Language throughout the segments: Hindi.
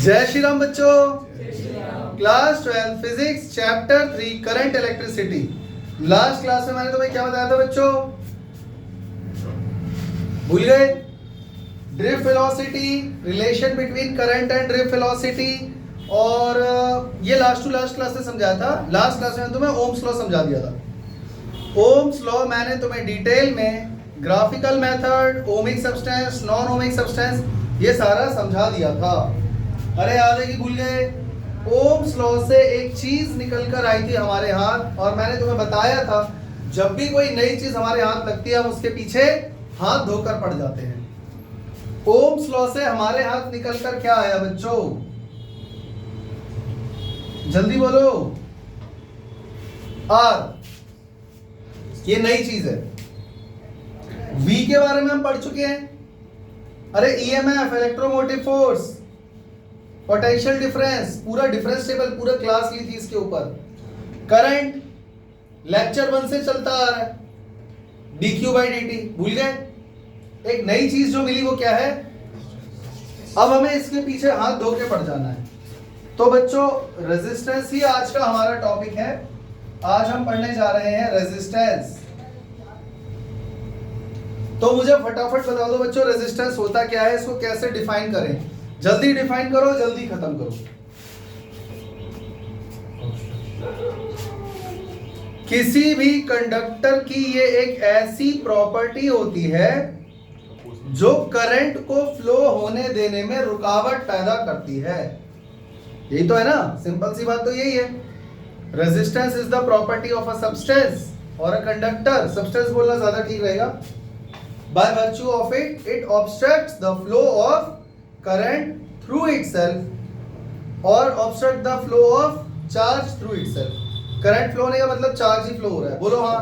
जय श्री राम बच्चों। Class 12 physics chapter 3 current electricity. Last class में मैंने तुम्हें क्या बताया था बच्चों? भूल गए? Drift velocity, relation between current and drift velocity, और ये लास्ट टू लास्ट क्लास में समझाया था। लास्ट क्लास में तुम्हें ओम्स लॉ समझा दिया था। ओम्स लॉ मैंने तुम्हें डिटेल में graphical method, ohmic substance, non ohmic substance, ये सारा समझा दिया था। अरे याद है कि भूल गए? ओम्स लॉ से एक चीज निकल कर आई थी हमारे हाथ, और मैंने तुम्हें बताया था जब भी कोई नई चीज हमारे हाथ लगती है हम उसके पीछे हाथ धोकर पड़ जाते हैं। ओम्स लॉ से हमारे हाथ निकल कर क्या आया बच्चों? जल्दी बोलो। आर, ये नई चीज है। वी के बारे में हम पढ़ चुके हैं। अरे EMF, electromotive force, potential difference, पूरा डिफरेंस टेबल पूरा क्लास ली थी इसके ऊपर। करंट लेक्चर 1 से चलता आ रहा है, dq/dt। भूल गए? एक नई चीज जो मिली वो क्या है? अब हमें इसके पीछे हाथ धो के पड़ जाना है। तो बच्चों रेजिस्टेंस ही आज का हमारा टॉपिक है। आज हम पढ़ने जा रहे हैं रेजिस्टेंस। तो मुझे फटाफट बता दो बच्चों, रेजिस्टेंस होता क्या है, इसको कैसे डिफाइन करें? जल्दी डिफाइन करो, जल्दी खत्म करो। किसी भी कंडक्टर की ये एक ऐसी प्रॉपर्टी होती है जो करंट को फ्लो होने देने में रुकावट पैदा करती है। यही तो है ना, सिंपल सी बात तो यही है। Resistance is the property of a substance और अ कंडक्टर। सब्सटेंस बोलना ज्यादा ठीक रहेगा। By virtue of it, it obstructs the flow of current through itself or obstruct the flow of charge through itself। Current flow होने का मतलब चार्ज ही फ्लो हो रहा है। बोलो हाँ।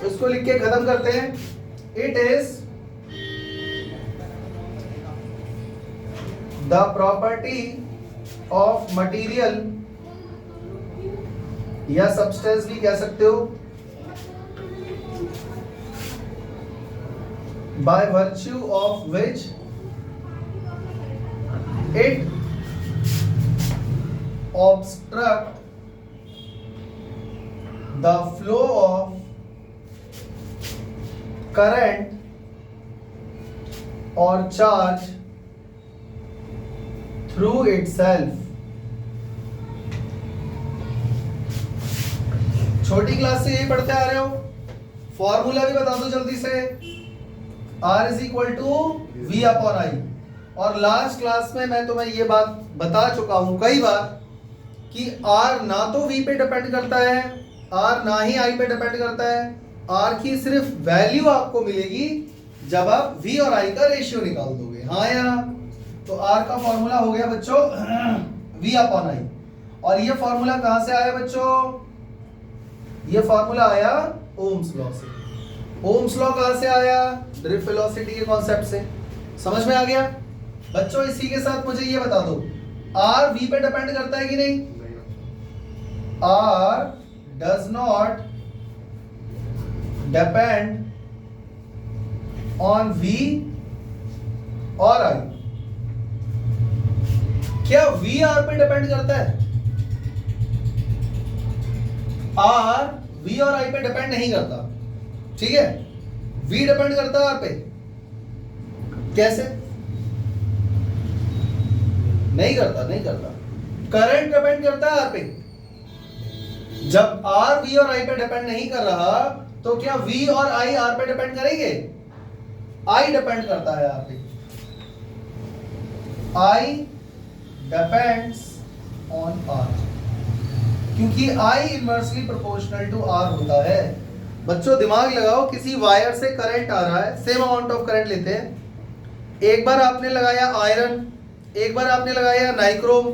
इसको लिख के खत्म करते हैं। It is the property of material, या सब्सटेंस भी कह सकते हो, by virtue of which it obstruct the flow of current or charge through itself। छोटी क्लास से यही पढ़ते आ रहे हो। फॉर्मूला भी बता दो जल्दी से। R is equal to V upon I। और लास्ट क्लास में मैं तुम्हें ये बात बता चुका हूं कई बार कि R ना तो V पे डिपेंड करता है, R ना ही I पे डिपेंड करता है। R की सिर्फ वैल्यू आपको मिलेगी जब आप V और I का रेशियो निकाल दोगे। हाँ या ना? तो R का फॉर्मूला हो गया बच्चों V अपॉन I। और ये फॉर्मूला कहां से आया बच्चों? ये फॉर्मूला आया ओम्स लॉ से। ओम्स लॉ कहां से आया? ड्रिफ्ट वेलोसिटी के कॉन्सेप्ट से। समझ में आ गया बच्चों? इसी के साथ मुझे ये बता दो, R V पे डिपेंड करता है कि नहीं? R does not depend on V और I। क्या V R पे डिपेंड करता है? R V और I पे डिपेंड नहीं करता, ठीक है? V डिपेंड करता है R पे। कैसे? नहीं करता, नहीं करता। करंट डिपेंड करता है R पे। जब R V और I पे डिपेंड नहीं कर रहा तो क्या V और I R पे डिपेंड करेंगे? I डिपेंड करता है R पे। I डिपेंड्स ऑन R, क्योंकि I inversely proportional to R होता है। बच्चों दिमाग लगाओ, किसी वायर से करंट आ रहा है, सेम अमाउंट ऑफ करंट लेते हैं। एक बार आपने लगाया आयरन, एक बार आपने लगाया नाइक्रोम,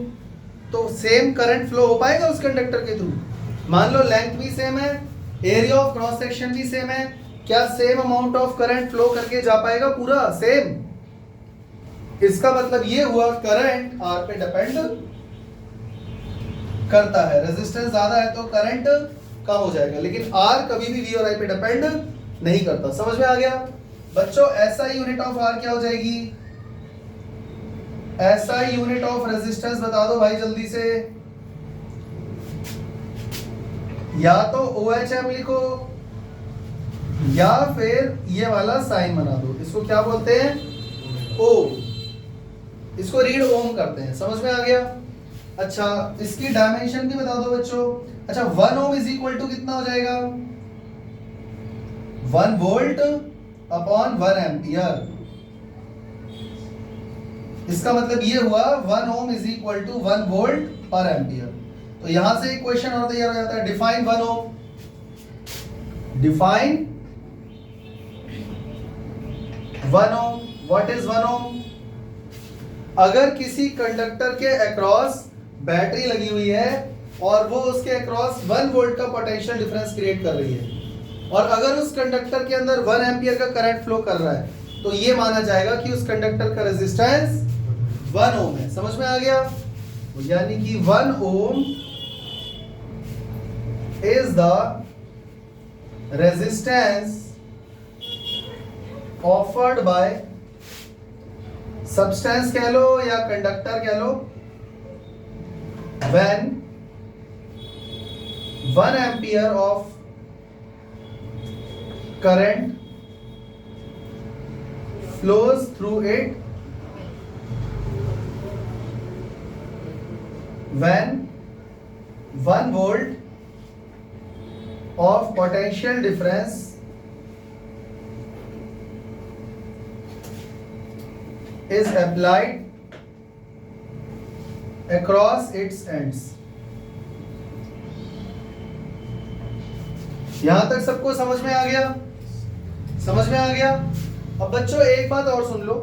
तो सेम करंट फ्लो हो पाएगा उस कंडक्टर के थ्रू? मान लो लेंथ भी सेम है, एरिया ऑफ क्रॉस सेक्शन भी सेम है, क्या same amount of current flow करके जा पाएगा पूरा सेम? इसका मतलब ये हुआ करंट R पे डिपेंड करता है। रेजिस्टेंस ज्यादा है तो करंट कम हो जाएगा, लेकिन R कभी भी V और I पे डिपेंड नहीं करता। समझ में आ गया बच्चों? ऐसा यूनिट ऑफ R क्या हो जाएगी? एसआई यूनिट ऑफ रेजिस्टेंस बता दो भाई जल्दी से। या तो OHM लिखो या फिर ये वाला साइन बना दो। इसको क्या बोलते हैं? ओम। इसको रीड ओम करते हैं। समझ में आ गया? अच्छा, इसकी डायमेंशन भी बता दो बच्चों। अच्छा, 1 ओम इज इक्वल टू कितना हो जाएगा? 1 वोल्ट अपॉन 1 एम्पियर। इसका मतलब ये हुआ 1 ohm is equal to 1 volt पर एम्पियर। तो यहां से एक क्वेश्चन और तैयार हो जाता है। Define 1 ohm. Define 1 ohm. What is 1 ohm? अगर किसी कंडक्टर के अक्रॉस बैटरी लगी हुई है और वो उसके अक्रॉस 1 वोल्ट का पोटेंशियल डिफरेंस क्रिएट कर रही है और अगर उस कंडक्टर के अंदर 1 एम्पियर का करंट फ्लो कर रहा है, तो ये माना जाएगा कि उस कंडक्टर का रेजिस्टेंस 1 ओम है। समझ में आ गया? यानी कि 1 ohm is the resistance offered by substance कह लो या कंडक्टर कह लो, when 1 ampere of current flows through it, when 1 volt of potential difference is applied across its ends। यहां तक सबको समझ में आ गया? समझ में आ गया? अब बच्चों एक बात और सुन लो।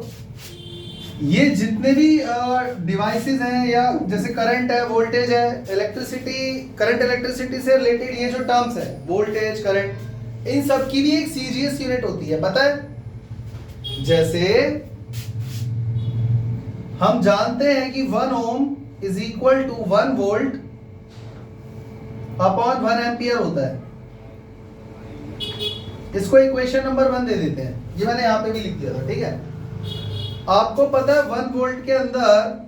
ये जितने भी डिवाइसेस हैं या जैसे करंट है, वोल्टेज है, इलेक्ट्रिसिटी, करंट इलेक्ट्रिसिटी से रिलेटेड ये जो टर्म्स है, वोल्टेज, करंट, इन सब की भी एक सीजीएस यूनिट होती है, पता है? जैसे हम जानते हैं कि 1 ohm is equal to 1 volt upon 1 ampere होता है। इसको इक्वेशन नंबर 1 दे देते हैं। ये मैंने यहां पे भी लिख दिया था, ठीक है? आपको पता है 1 वोल्ट के अंदर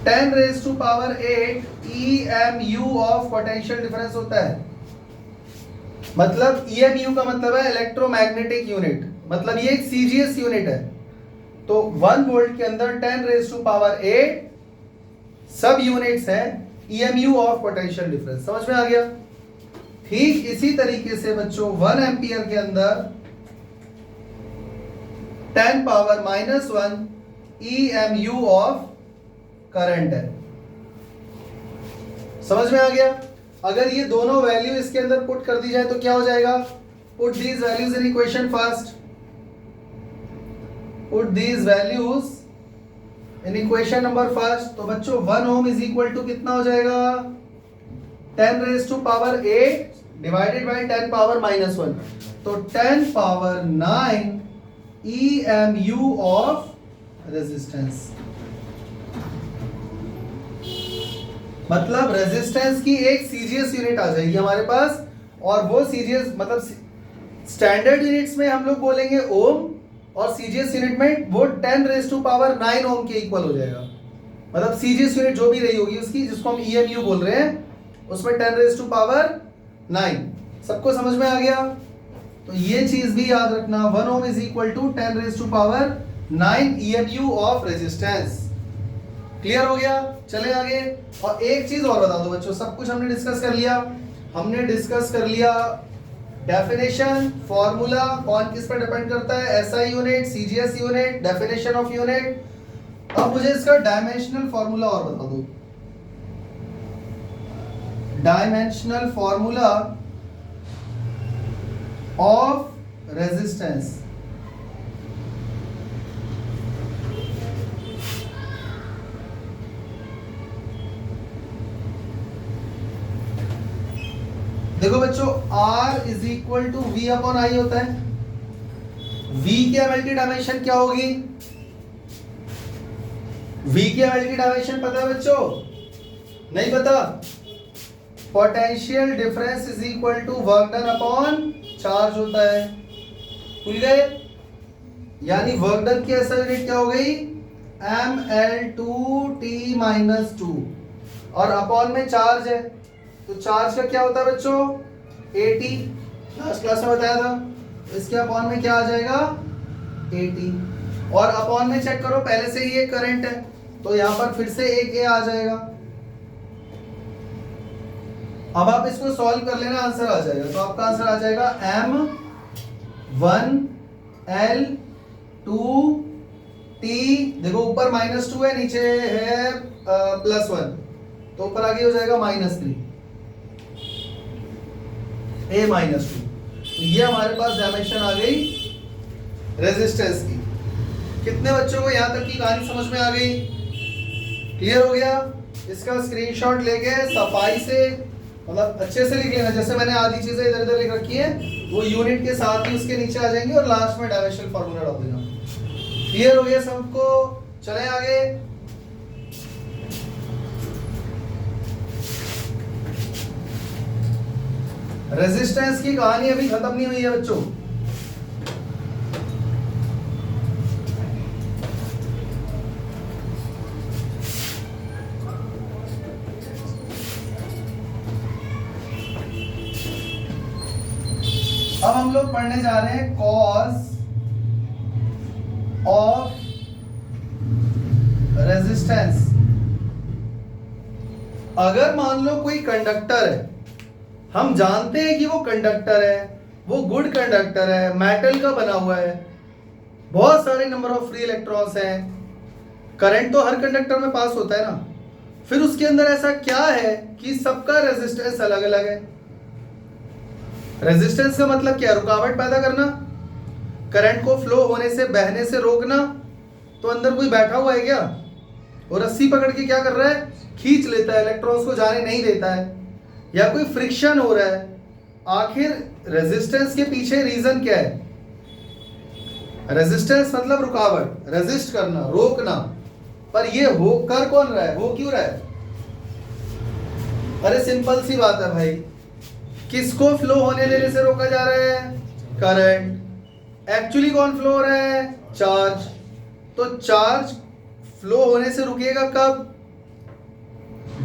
10 raise to power 8 EMU of potential difference होता है। मतलब EMU का मतलब है इलेक्ट्रोमैग्नेटिक यूनिट, मतलब ये एक सीजीएस यूनिट है। तो 1 वोल्ट के अंदर 10 रेज़ टू पावर 8 सब यूनिट्स हैं EMU ऑफ पोटेंशियल डिफरेंस। समझ में आ गया? ठीक इसी तरीके से बच्चों 1 एम्पियर के अंदर 10 पावर -1 EMU ऑफ करंट है। समझ में आ गया? अगर ये दोनों वैल्यू इसके अंदर पुट कर दी जाए तो क्या हो जाएगा? Put these values in equation first. Put these values in equation number first. तो बच्चों 1 ओम इज इक्वल टू कितना हो जाएगा? 10 raise to power 8 divided by 10 power -1। तो 10 पावर 9 EMU ऑफ रेजिस्टेंस। मतलब रेजिस्टेंस की एक सीजीएस यूनिट आ जाएगी हमारे पास, और वो सीजीएस मतलब स्टैंडर्ड यूनिट्स में हम लोग बोलेंगे ओम, और सीजीएस यूनिट में वो 10 रेज़ टू पावर 9 ओम के इक्वल हो जाएगा। मतलब सीजीएस यूनिट जो भी रही होगी उसकी, जिसको हम EMU बोल रहे हैं, उसमें 10 रेज़ टू पावर 9। सबको समझ में आ गया? तो ये चीज भी याद रखना, 1 ohm is equal to 10 raise to power 9 EMU of resistance. Clear हो गया? चले आगे। और एक चीज और बता दो बच्चों, सब कुछ हमने डिस्कस कर लिया। हमने डिस्कस कर लिया डेफिनेशन, फॉर्मूला, कौन किस पर डिपेंड करता है, SI unit, CGS unit, definition of unit. अब मुझे इसका डायमेंशनल फॉर्मूला और बता दो। Dimensional formula of resistance. देखो बच्चों, R is equal to V upon I होता है। V की एमएल की डायमेंशन क्या होगी? V की एमएल की डायमेंशन पता है बच्चों? नहीं पता? Potential difference is equal to work done upon charge होता है। भूल गए? यानी वर्क डन की ऐसा यूनिट क्या हो गई? ml2t-2 और अपॉन में चार्ज है, तो चार्ज का क्या होता है बच्चों, AT, लास्ट क्लास में बताया था। इसके अपॉन में क्या आ जाएगा, AT, और अपॉन में चेक करो पहले से ही ये करंट है, तो यहां पर फिर से एक A आ जाएगा। अब आप इसको सॉल्व कर लेना, आंसर आ जाएगा। तो आपका आंसर आ जाएगा M1L2T, देखो ऊपर -2 है, नीचे है +1, तो ऊपर आगे हो जाएगा -3, A-2। तो ये हमारे पास डायमेंशन आ गई रेजिस्टेंस की। कितने बच्चों को यहां तक की कहानी समझ में आ गई, क्लियर हो गया? इसका स्क्रीनशॉट लेके सफाई से, मतलब अच्छे से लिख लेना। जैसे मैंने आधी चीजें इधर इधर लिख रखी है, वो यूनिट के साथ ही उसके नीचे आ जाएंगी और लास्ट में डायमेंशनल फार्मूला डाल देना। क्लियर हो गया सबको? चलें आगे। रेजिस्टेंस की कहानी अभी खत्म नहीं हुई है बच्चों। अब हम लोग पढ़ने जा रहे हैं कॉज ऑफ रेजिस्टेंस। अगर मान लो कोई कंडक्टर है, हम जानते हैं कि वो कंडक्टर है, वो गुड कंडक्टर है, मेटल का बना हुआ है, बहुत सारे नंबर ऑफ फ्री इलेक्ट्रॉन्स हैं, करंट तो हर कंडक्टर में पास होता है ना, फिर उसके अंदर ऐसा क्या है कि सबका रेजिस्टेंस अलग अलग है। रेजिस्टेंस का मतलब क्या है, रुकावट पैदा करना, करंट को फ्लो होने से, बहने से रोकना। तो अंदर कोई बैठा हुआ है क्या, वो रस्सी पकड़ के क्या कर रहा है, खींच लेता है, इलेक्ट्रॉन्स को जाने नहीं देता है, या कोई फ्रिक्शन हो रहा है। आखिर रेजिस्टेंस के पीछे रीजन क्या है? रेजिस्टेंस मतलब रुकावट, रेजिस्ट करना, रोकना। पर ये हो कर कौन रहा है, हो क्यों रहा है? अरे सिंपल सी बात है भाई, किसको फ्लो होने देने से रोका जा रहा है, करंट। एक्चुअली कौन फ्लो हो रहा है, चार्ज। तो चार्ज फ्लो होने से रुकेगा कब,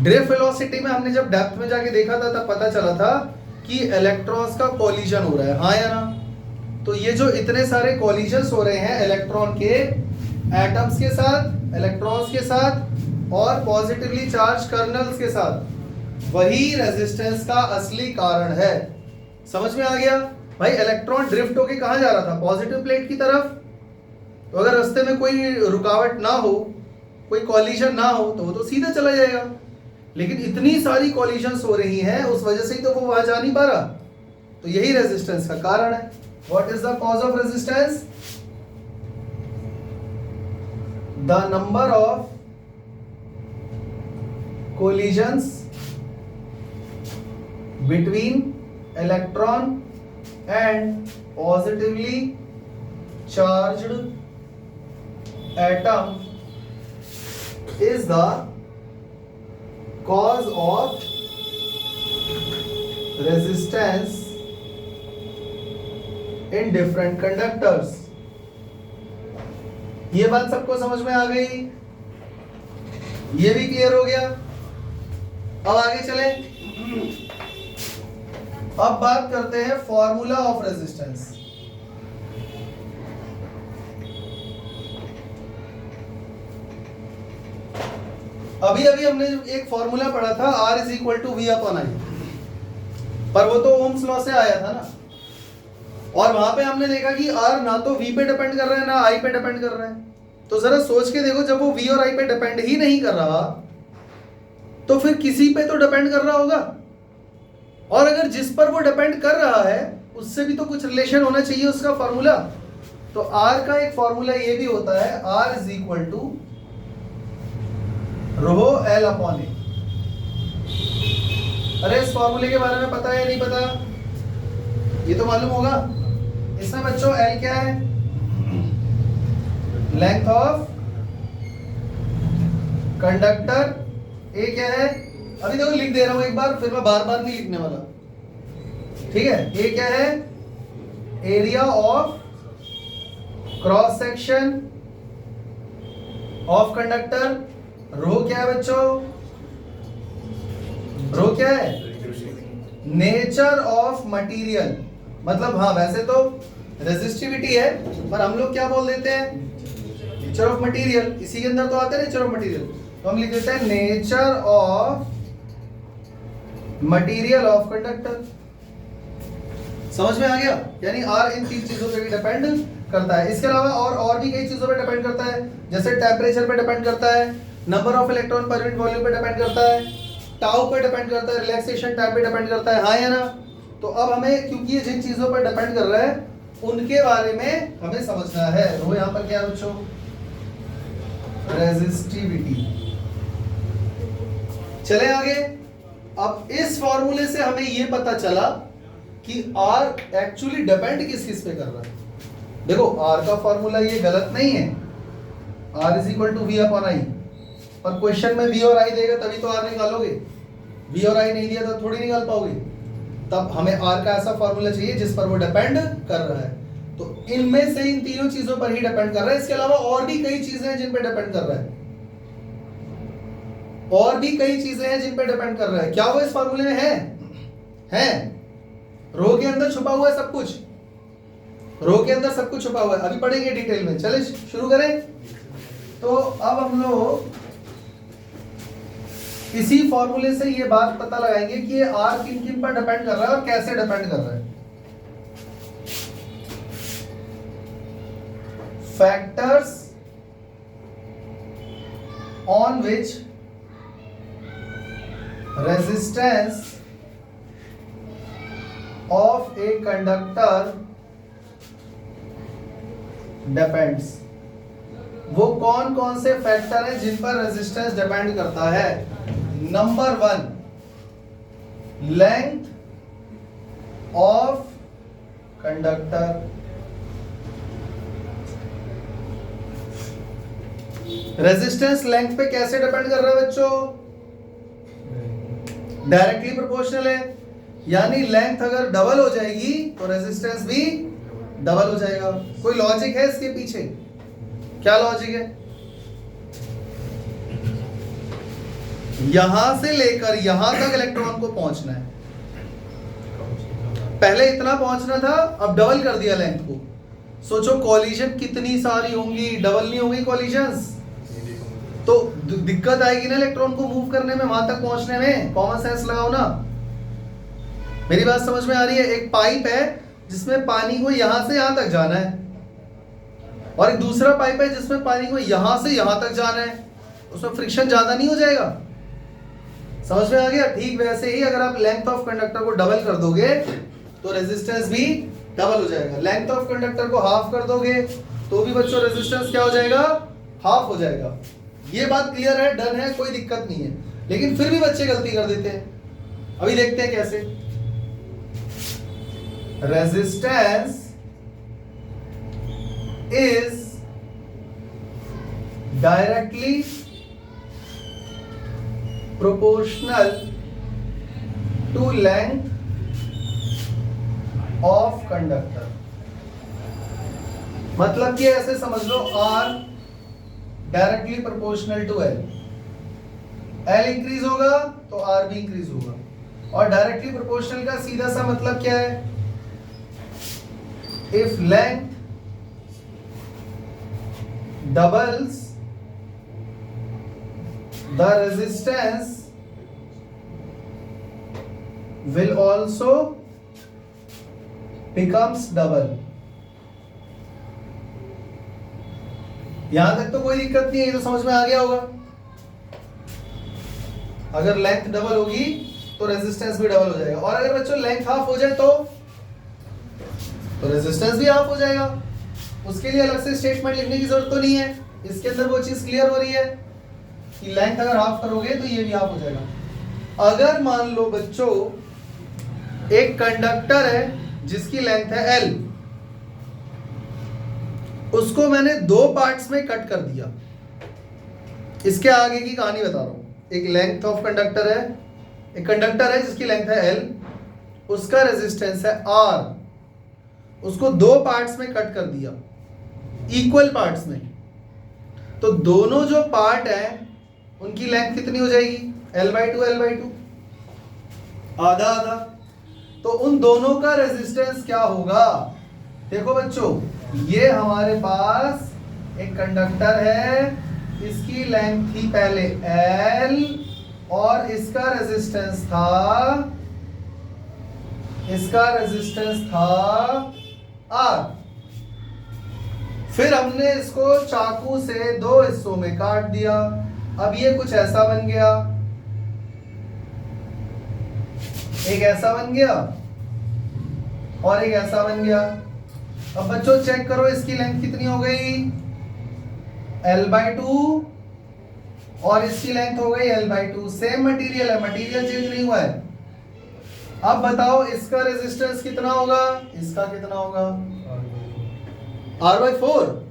ड्रिफ्ट वेलोसिटी में हमने जब डेप्थ में जाके देखा था तब पता चला था कि इलेक्ट्रॉन्स का कॉलिजन हो रहा है, हाँ या ना? तो ये जो इतने सारे कॉलिजन्स हो रहे हैं इलेक्ट्रॉन के एटम्स के साथ, इलेक्ट्रॉन्स के साथ और पॉजिटिवली चार्ज कर्नल्स के साथ, वही रेजिस्टेंस का असली कारण है। समझ में आ गया भाई? इलेक्ट्रॉन ड्रिफ्ट होके कहां जा रहा था, पॉजिटिव प्लेट की तरफ। तो अगर रास्ते में कोई रुकावट ना हो, कोई कॉलिजन ना हो, तो वो तो सीधा चला जाएगा। लेकिन इतनी सारी कॉलिजन्स हो रही हैं, उस वजह से ही तो वो वहां जा नहीं पा रहा। तो यही रेजिस्टेंस का कारण है। What is the cause of resistance? The number of collisions between electron and positively charged atom is the cause of resistance in different conductors। ये बात सबको समझ में आ गई? ये भी क्लियर हो गया? अब आगे चले। अब बात करते हैं फॉर्मूला ऑफ रेजिस्टेंस। अभी अभी हमने एक फॉर्मूला पढ़ा था R is equal to V upon I, पर वो तो ओम्स लॉ से आया था ना। और वहां पे हमने देखा कि R ना तो V पे डिपेंड कर रहा है ना I पे डिपेंड कर रहा है। तो जरा सोच के देखो, जब वो V और I पे डिपेंड ही नहीं कर रहा तो फिर किसी पे तो डिपेंड कर रहा होगा। और अगर जिस पर वो डिपेंड कर रहा है उससे भी तो कुछ रिलेशन होना चाहिए उसका फॉर्मूला। तो R का एक फॉर्मूला ये भी होता है, R is equal to rho L upon A. अरे इस फॉर्मूले के बारे में पता है या नहीं पता? ये तो मालूम होगा। इसमें बच्चों L क्या है? Length of conductor. ए क्या है? अभी देखो लिख दे रहा हूं एक बार, फिर मैं बार बार नहीं लिखने वाला, ठीक है? ए क्या है? Area of cross section of conductor, rho क्या है बच्चों, रो क्या है, नेचर ऑफ मटेरियल। मतलब हाँ वैसे तो रेजिस्टिविटी है, पर हम लोग क्या बोल देते हैं, नेचर ऑफ मटेरियल, इसी के अंदर तो आता है नेचर ऑफ मटेरियल, तो हम लिख देते हैं nature of material of conductor. समझ में आ गया, यानी आर इन तीन चीजों पे भी डिपेंड करता है। इसके अलावा और भी कई चीजों पे डिपेंड करता है, जैसे टेम्परेचर पे डिपेंड करता है, नंबर ऑफ इलेक्ट्रॉन पर यूनिट वॉल्यूम पे डिपेंड करता है, टाउ पे डिपेंड करता है, रिलैक्सेशन टाइम पे डिपेंड करता है, हाँ या ना। तो अब हमें, क्योंकि ये जिन चीजों पर डिपेंड कर रहा है उनके बारे में हमें समझना है। रो यहाँ पर क्या है बच्चों, रेजिस्टिविटी। चले आगे। अब इस फॉर्मूले से हमें यह पता चला कि R एक्चुअली डिपेंड किस पे कर रहा है। देखो R का फॉर्मूला ये गलत नहीं है, R is equal to V upon I, और क्वेश्चन में V और I देगा तभी तो R निकालोगे, V और I नहीं दिया तो थोड़ी निकाल पाओगे। तब हमें R का ऐसा फॉर्मूला चाहिए जिस पर वो डिपेंड कर रहा है। तो इनमें से इन तीनों चीजों पर ही डिपेंड कर रहा है। इसके अलावा और भी कई चीजें हैं जिन पर डिपेंड कर रहा है, और भी कई चीजें हैं जिन पर डिपेंड कर रहा है। क्या वो इस फॉर्मूले में है? रो के अंदर छुपा हुआ है सब कुछ, रो के अंदर सब कुछ छुपा हुआ है, अभी पढ़ेंगे डिटेल में। चले शुरू करें। तो अब हम लोग इसी फॉर्मूले से ये बात पता लगाएंगे कि ये R किन किन पर डिपेंड कर रहा है और कैसे डिपेंड कर रहा है। Factors on which resistance of a conductor depends। वो कौन कौन से फैक्टर हैं जिन पर रेजिस्टेंस डिपेंड करता है। Number 1, length of conductor. Resistance length पे कैसे डिपेंड कर रहा है बच्चों, डायरेक्टली प्रोपोर्शनल है, यानी लेंथ अगर डबल हो जाएगी तो रेजिस्टेंस भी डबल हो जाएगा। कोई लॉजिक है इसके पीछे, क्या लॉजिक है? यहां से लेकर यहां तक इलेक्ट्रॉन को पहुंचना है, पहले इतना पहुंचना था, अब डबल कर दिया लेंथ को। सोचो कॉलिजन कितनी सारी होंगी, डबल नहीं होंगी कॉलिजन्स, तो दिक्कत आएगी ना इलेक्ट्रॉन को मूव करने में, वहां तक पहुंचने में। कॉमन सेंस लगाओ ना, मेरी बात समझ में आ रही है? एक पाइप है जिसमें पानी को यहां से यहां तक जाना है, और एक दूसरा पाइप है जिसमें पानी को यहां से यहां तक जाना है, उसमें फ्रिक्शन ज्यादा नहीं हो जाएगा? समझ में आ गया? ठीक वैसे ही अगर आप लेंथ ऑफ कंडक्टर को डबल कर दोगे तो रेजिस्टेंस भी डबल हो जाएगा। लेंथ ऑफ कंडक्टर को हाफ कर दोगे तो भी बच्चों रेजिस्टेंस क्या हो जाएगा, हाफ हो जाएगा। ये बात क्लियर है, डन है, कोई दिक्कत नहीं है। लेकिन फिर भी बच्चे गलती कर देते हैं, अभी देखते हैं कैसे। Resistance is directly proportional to length of conductor। मतलब कि ऐसे समझ लो R directly proportional to L, L increase होगा तो R भी इंक्रीज होगा। और डायरेक्टली प्रोपोर्शनल का सीधा सा मतलब क्या है, if length doubles the resistance will also becomes double। यहां तक तो कोई दिक्कत नहीं है, ये तो समझ में आ गया होगा। अगर लेंथ डबल होगी तो रेजिस्टेंस भी डबल हो जाएगा, और अगर बच्चों लेंथ हाफ हो जाए तो रेजिस्टेंस भी हाफ हो जाएगा। उसके लिए अलग से स्टेटमेंट लिखने की जरूरत तो नहीं है, इसके अंदर वो चीज क्लियर हो रही है कि लेंथ अगर हाफ करोगे तो ये भी हाफ हो जाएगा। अगर मान लो बच्चों एक कंडक्टर है जिसकी लेंथ है L, उसको मैंने दो पार्ट्स में कट कर दिया। इसके आगे की कहानी बता रहा हूं। एक लेंथ ऑफ कंडक्टर है, एक कंडक्टर है जिसकी लेंथ है L, उसका रेजिस्टेंस है R, उसको दो पार्ट्स में कट कर दिया, इक्वल पार्ट्स में। तो दोनों जो पार्ट हैं उनकी लेंथ कितनी हो जाएगी? L/2 L/2, आधा आधा। तो उन दोनों का रेजिस्टेंस क्या होगा? देखो बच्चों, ये हमारे पास एक कंडक्टर है, इसकी लेंथ थी पहले L और इसका रेजिस्टेंस था R। फिर हमने इसको चाकू से दो हिस्सों में काट दिया। अब ये कुछ ऐसा बन गया, एक ऐसा बन गया और एक ऐसा बन गया। अब बच्चों चेक करो इसकी लेंथ कितनी हो गई? L/2 और इसकी लेंथ हो गई L/2। सेम मटेरियल है, मटेरियल चेंज नहीं हुआ है। अब बताओ इसका रेजिस्टेंस कितना होगा, इसका कितना होगा? R/4।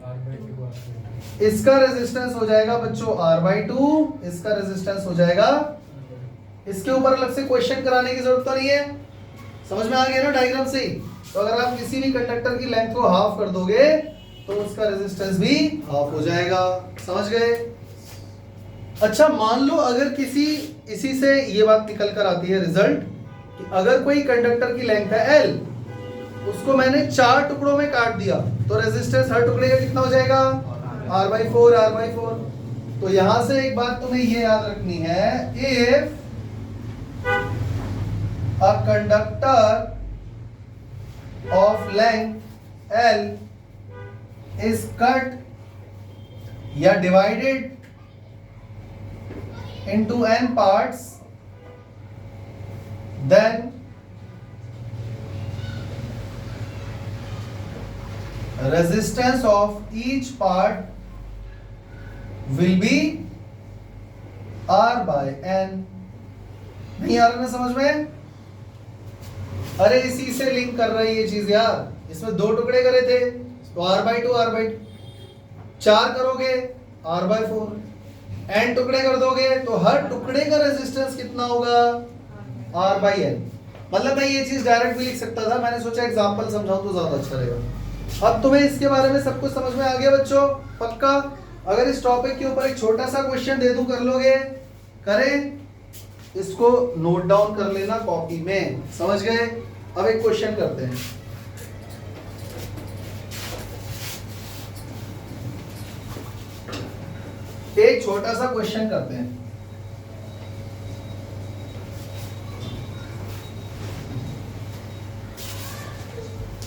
इसका रेजिस्टेंस हो जाएगा बच्चों R/2, इसका रेजिस्टेंस हो जाएगा। इसके ऊपर अलग से क्वेश्चन कराने की जरूरत तो नहीं है, समझ में आ गया ना डायग्राम से? तो अगर आप किसी भी कंडक्टर की लेंथ को हाफ कर दोगे तो उसका रेजिस्टेंस भी हाफ हो जाएगा। समझ गए? अच्छा, मान लो अगर इसी से ये बात निकल कर आती है रिजल्ट कि अगर कोई कंडक्टर की लेंथ है L, उसको मैंने 4 टुकड़ों में काट दिया, तो रेजिस्टेंस हर टुकड़े का कितना हो जाएगा? R/4 R/4। तो यहां से एक बात तुम्हें ये याद रखनी है, if a conductor of length L is cut या divided into n parts, then resistance of each part will be R/n। नहीं आ रहा ना समझ में? अरे इसी से लिंक कर रही है ये चीज यार। इसमें 2 टुकड़े करे थे तो R/2 R/2, 4 करोगे R/4, n टुकड़े कर दोगे तो हर टुकड़े का रेजिस्टेंस कितना होगा? R/n। मतलब मैं ये चीज डायरेक्ट भी लिख सकता था, मैंने सोचा एग्जांपल समझाऊं तो ज्यादा अच्छा रहेगा। अब तुम्हें इसके बारे में सब कुछ समझ में आ गया बच्चों? पक्का? अगर इस टॉपिक के ऊपर एक छोटा सा क्वेश्चन दे दूं, कर लोगे? करें? इसको नोट डाउन कर लेना कॉपी में। समझ गए? अब एक क्वेश्चन करते हैं। एक छोटा सा क्वेश्चन करते हैं।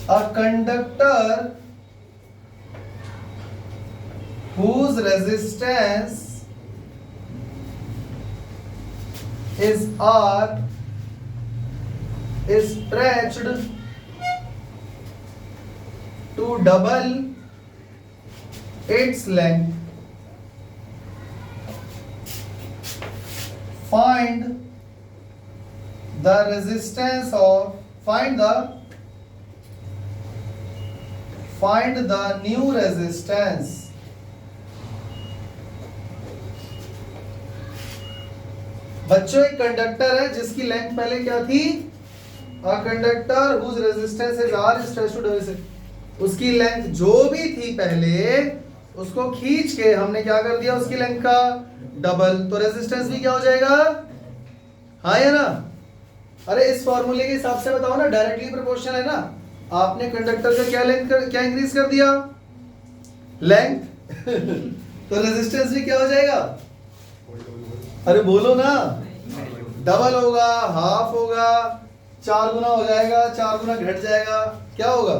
A conductor whose resistance is R is stretched to double its length. Find the resistance of find the new resistance. बच्चों एक कंडक्टर है जिसकी लेंथ पहले क्या थी? A conductor whose resistance is R is stretched to double. उसकी लेंथ जो भी थी पहले, उसको खींच के हमने क्या कर दिया? उसकी लेंथ का डबल। तो रेजिस्टेंस भी क्या हो जाएगा? हाँ या ना? अरे इस फॉर्मूले के हिसाब से बताओ ना, डायरेक्टली प्रोपोर्शनल है ना। आपने कंडक्टर का क्या इंक्रीज कर दिया? लेंथ। तो रेजिस्टेंस भी क्या हो जाएगा? अरे बोलो ना, डबल होगा, हाफ होगा, 4 गुना हो जाएगा, 4 गुना घट जाएगा, क्या होगा?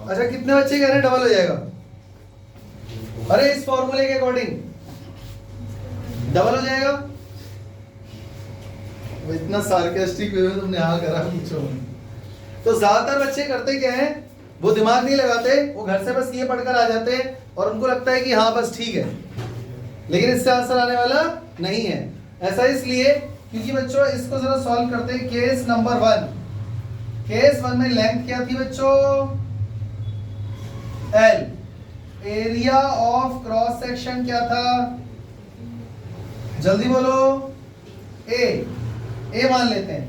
अच्छा कितने बच्चे कह रहे हैं डबल हो जाएगा? अरे इस फॉर्मूले के अकॉर्डिंग डबल हो जाएगा। इतना सार्केस्टिक वे में तुमने हाँ करा, पूछो। तो ज्यादातर बच्चे करते क्या है, वो दिमाग नहीं लगाते, वो घर से बस ये पढ़कर आ जाते हैं और उनको लगता है कि हाँ बस ठीक है, लेकिन इससे आंसर आने वाला नहीं है। ऐसा इसलिए क्योंकि बच्चों इसको जरा सॉल्व करते हैं। केस नंबर 1, केस 1 में लेंथ क्या थी बच्चों? L। Area of cross section क्या था? जल्दी बोलो। ए मान लेते हैं।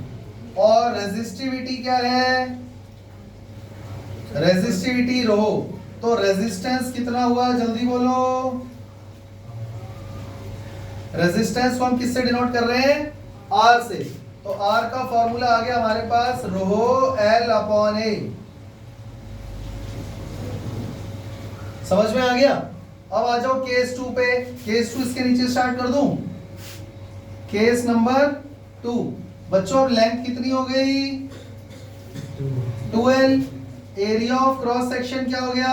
और रेजिस्टिविटी क्या है? रेजिस्टिविटी रो। तो रेजिस्टेंस कितना हुआ? जल्दी बोलो। रेजिस्टेंस को हम किससे डिनोट कर रहे हैं? आर से। तो आर का फॉर्मूला आ गया हमारे पास रो एल अपॉन ए। समझ में आ गया? अब आ जाओ केस 2 पे। केस 2 इसके नीचे स्टार्ट कर दूं। केस नंबर 2 बच्चों, अब लेंथ कितनी हो गई? 12। एरिया ऑफ क्रॉस सेक्शन क्या हो गया?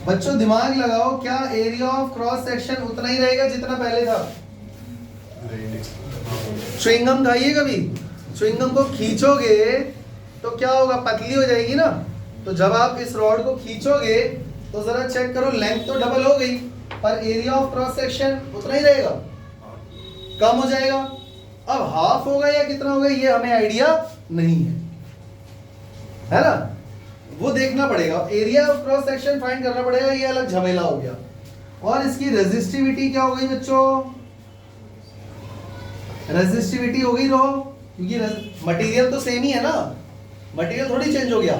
बच्चों दिमाग लगाओ, क्या एरिया ऑफ क्रॉस सेक्शन उतना ही रहेगा जितना पहले था? च्युइंगम खाइए कभी? च्युइंगम को खींचोगे तो क्या होगा? पतली हो जाएगी ना। तो जब आप इस रॉड को खींचोगे तो जरा चेक करो, लेंथ तो डबल हो गई पर एरिया ऑफ क्रॉस सेक्शन उतना ही रहेगा, कम हो जाएगा। अब हाफ होगा या कितना होगा ये हमें आइडिया नहीं है ना? वो देखना पड़ेगा। Area of cross section find करना पड़ेगा, ये अलग झमेला हो गया। और इसकी रेजिस्टिविटी क्या हो गई बच्चों? रेजिस्टिविटी हो गई रो, क्योंकि मटेरियल तो सेम ही है ना, मटेरियल थोड़ी चेंज हो गया।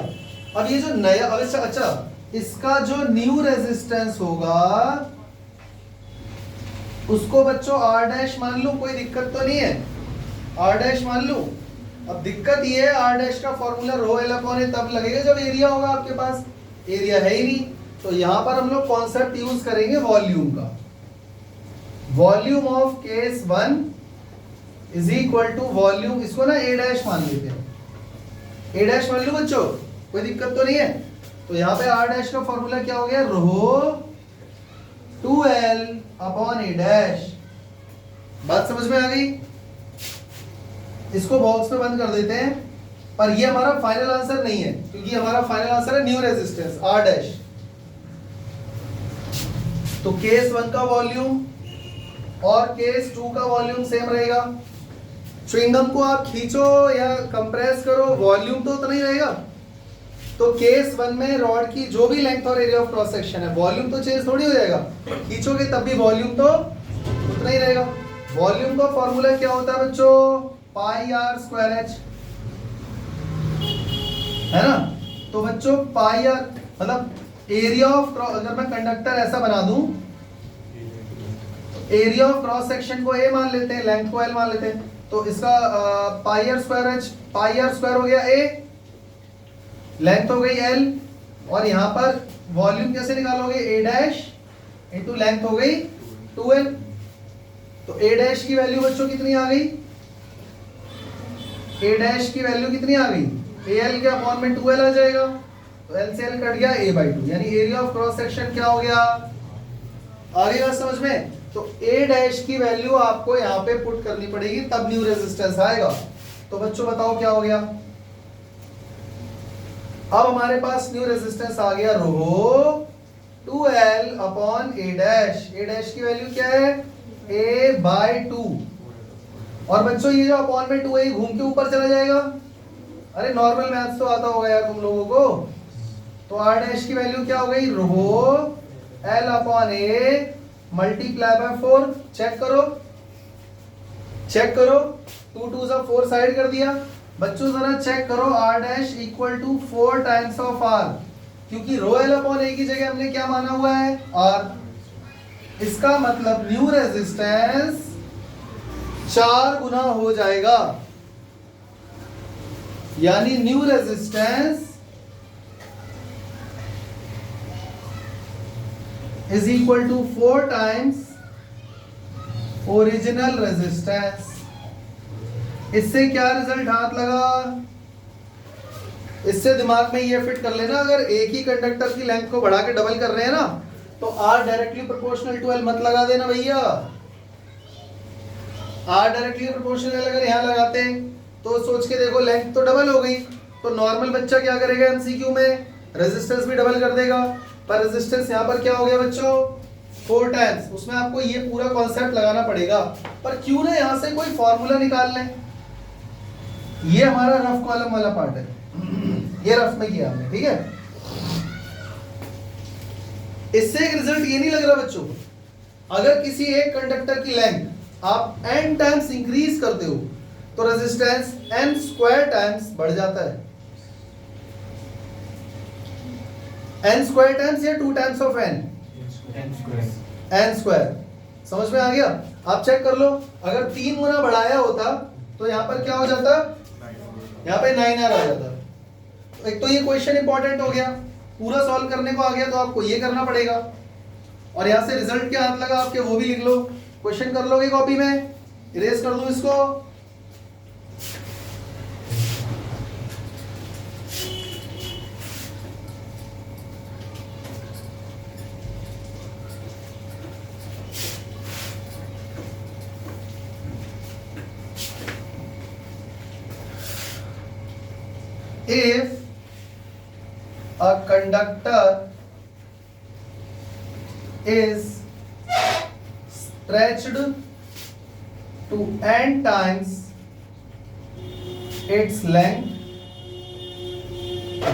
अब ये जो नया, अच्छा इसका जो न्यू रेजिस्टेंस होगा उसको बच्चों आर डैश मान लूं, कोई दिक्कत तो नहीं है? आर डैश मान लूं। अब दिक्कत ये है, आर डैश का फॉर्मूला रो एल अपॉन ए तब लगेगा जब एरिया होगा आपके पास। एरिया है ही नहीं, तो यहां पर हम लोग कॉन्सेप्ट यूज करेंगे वॉल्यूम का। Volume of case 1 is equal to volume, इसको ना ए डैश मान लेते हैं। ए डैश मान लो बच्चों, कोई दिक्कत तो नहीं है? तो यहाँ पे आर डैश का फॉर्मूला क्या हो गया? रो 2l अपॉन ए डैश। बात समझ में आ गई? इसको बॉक्स में बंद कर देते हैं, पर ये हमारा फाइनल आंसर नहीं है, क्योंकि हमारा फाइनल आंसर है न्यू रेजिस्टेंस आर डैश। तो केस 1 का वॉल्यूम और केस 2 का वॉल्यूम सेम रहेगा। च्युइंगम को आप खींचो या कंप्रेस करो, वॉल्यूम तो उतना ही रहेगा। तो केस 1 में रॉड की जो भी लेंथ और एरिया ऑफ क्रॉस सेक्शन है, वॉल्यूम तो चेंज थोड़ी हो जाएगा, खींचोगे तब भी वॉल्यूम तो उतना ही रहेगा। वॉल्यूम का फॉर्मूला क्या होता है बच्चों? पाई आर स्क्वायर एच, है ना? तो बच्चों पाई आर मतलब एरिया ऑफ, अगर मैं कंडक्टर ऐसा बना दूं, एरिया ऑफ क्रॉस सेक्शन को ए मान लेते हैं, लेंथ को एल मान लेते हैं, तो इसका pi R square h, pi R square हो गया ए, लेंथ हो गई एल, और यहां पर वॉल्यूम कैसे निकालोगे? ए डैश इंटू लेंथ हो गई 2l। तो ए डैश की वैल्यू बच्चों कितनी आ गई? ए डैश की वैल्यू कितनी आ गई? एल के अपॉन में 2l आ जाएगा, तो एल से एल कट गया a/2, यानी एरिया ऑफ क्रॉस सेक्शन क्या हो गया? आ गई बात समझ में? तो ए डैश की वैल्यू आपको यहाँ पे पुट करनी पड़ेगी, तब न्यू रेजिस्टेंस आएगा। तो बच्चों बताओ क्या हो गया? अब हमारे पास न्यू रेजिस्टेंस आ गया रो 2l अपॉन ए डैश। ए डैश की वैल्यू क्या है? a/2। और बच्चों ये जो अपॉन में 2 है घूम के ऊपर चला जाएगा। अरे नॉर्मल मैथ्स तो आता होगा यार तुम लोगों को। तो r डैश की वैल्यू क्या हो गई? Rho l upon a multiply by 4। Check करो, चेक करो, 2 2 जा 4 साइड कर दिया। बच्चों जरा चेक करो, r dash equal to 4 times of r, क्योंकि रो एल अपॉन ए की जगह हमने क्या माना हुआ है? r। इसका मतलब न्यू रेजिस्टेंस 4 गुना हो जाएगा, यानी new resistance is equal to 4 times original resistance. इससे क्या रिजल्ट हाथ लगा? इससे दिमाग में ये फिट कर लेना, अगर एक ही कंडक्टर की लेंथ को बढ़ा के डबल कर रहे हैं ना, तो R directly proportional to L मत लगा देना भैया। R डायरेक्टली प्रोपोर्शनल अगर यहां लगाते तो सोच के देखो, लेंथ तो डबल हो गई, तो नॉर्मल बच्चा क्या करेगा? एमसीक्यू में रेजिस्टेंस भी डबल कर देगा, पर रेजिस्टेंस यहाँ पर क्या हो गया बच्चों? 4 टाइम्स। उसमें आपको ये पूरा कॉन्सेप्ट लगाना पड़ेगा, पर क्यों ना यहां से कोई फॉर्मूला निकाल लें। ये हमारा रफ कॉलम वाला पार्ट है, ये रफ में किया हमने, ठीक है? इससे एक रिजल्ट ये नहीं लग रहा बच्चों, अगर किसी एक कंडक्टर की लेंथ आप n टाइम्स इंक्रीज करते हो तो रेजिस्टेंस n स्क्वायर टाइम्स बढ़ जाता है। n स्क्वायर टाइम्स या 2 times of n? n square. समझ में आ गया? आप चेक कर लो, अगर 3 गुना बढ़ाया होता तो यहाँ पर क्या हो जाता? यहाँ पे 9R आ जाता। तो एक तो ये क्वेश्चन इंपॉर्टेंट हो गया, पूरा सॉल्व करने को आ गया तो आपको ये करना पड़ेगा, और यहाँ से रिजल्ट क्या हाथ लगा आपके वो भी लिख लो। क्वेश्चन कर लोगे कॉपी में, इरेज कर दो इसको। If a conductor is stretched to n times its length,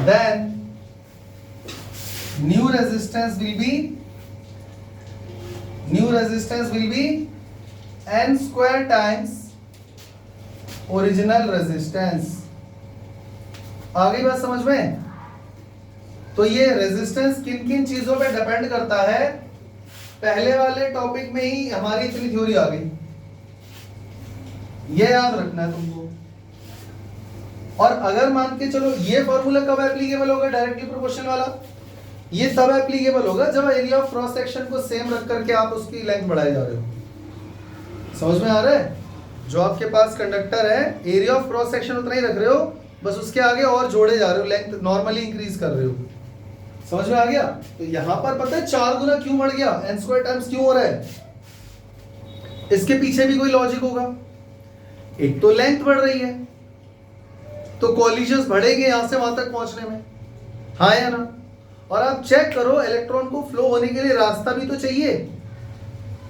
then new resistance will be n square times original resistance। आ गई बात समझ में? तो ये रेजिस्टेंस किन किन चीजों पे डिपेंड करता है, पहले वाले टॉपिक में ही हमारी इतनी थ्योरी आ गई, ये याद रखना है तुमको। और अगर मान के चलो ये फॉर्मूला कब एप्लीकेबल होगा डायरेक्टली प्रोपोर्शनल वाला, ये तब एप्लीकेबल होगा जब एरिया ऑफ क्रॉस सेक्शन को सेम रख करके आप उसकी लेंथ बढ़ाए जा रहे हो। समझ में आ रहा है? जो आपके पास कंडक्टर है, एरिया ऑफ क्रॉस सेक्शन उतना ही रख रहे हो, बस उसके आगे और जोड़े जा रहे हो, लेंथ नॉर्मली इंक्रीज कर रहे हो। समझ में आ गया? तो यहां पर पता है 4 गुना क्यों बढ़ गया, n स्क्वायर टाइम्स क्यों हो रहा है? इसके पीछे भी कोई लॉजिक होगा। एक तो लेंथ बढ़ रही है तो कॉलिजन्स बढ़ेंगे यहां से वहां तक पहुंचने में, हाँ या ना? और आप चेक करो, इलेक्ट्रॉन को फ्लो होने के लिए रास्ता भी तो चाहिए,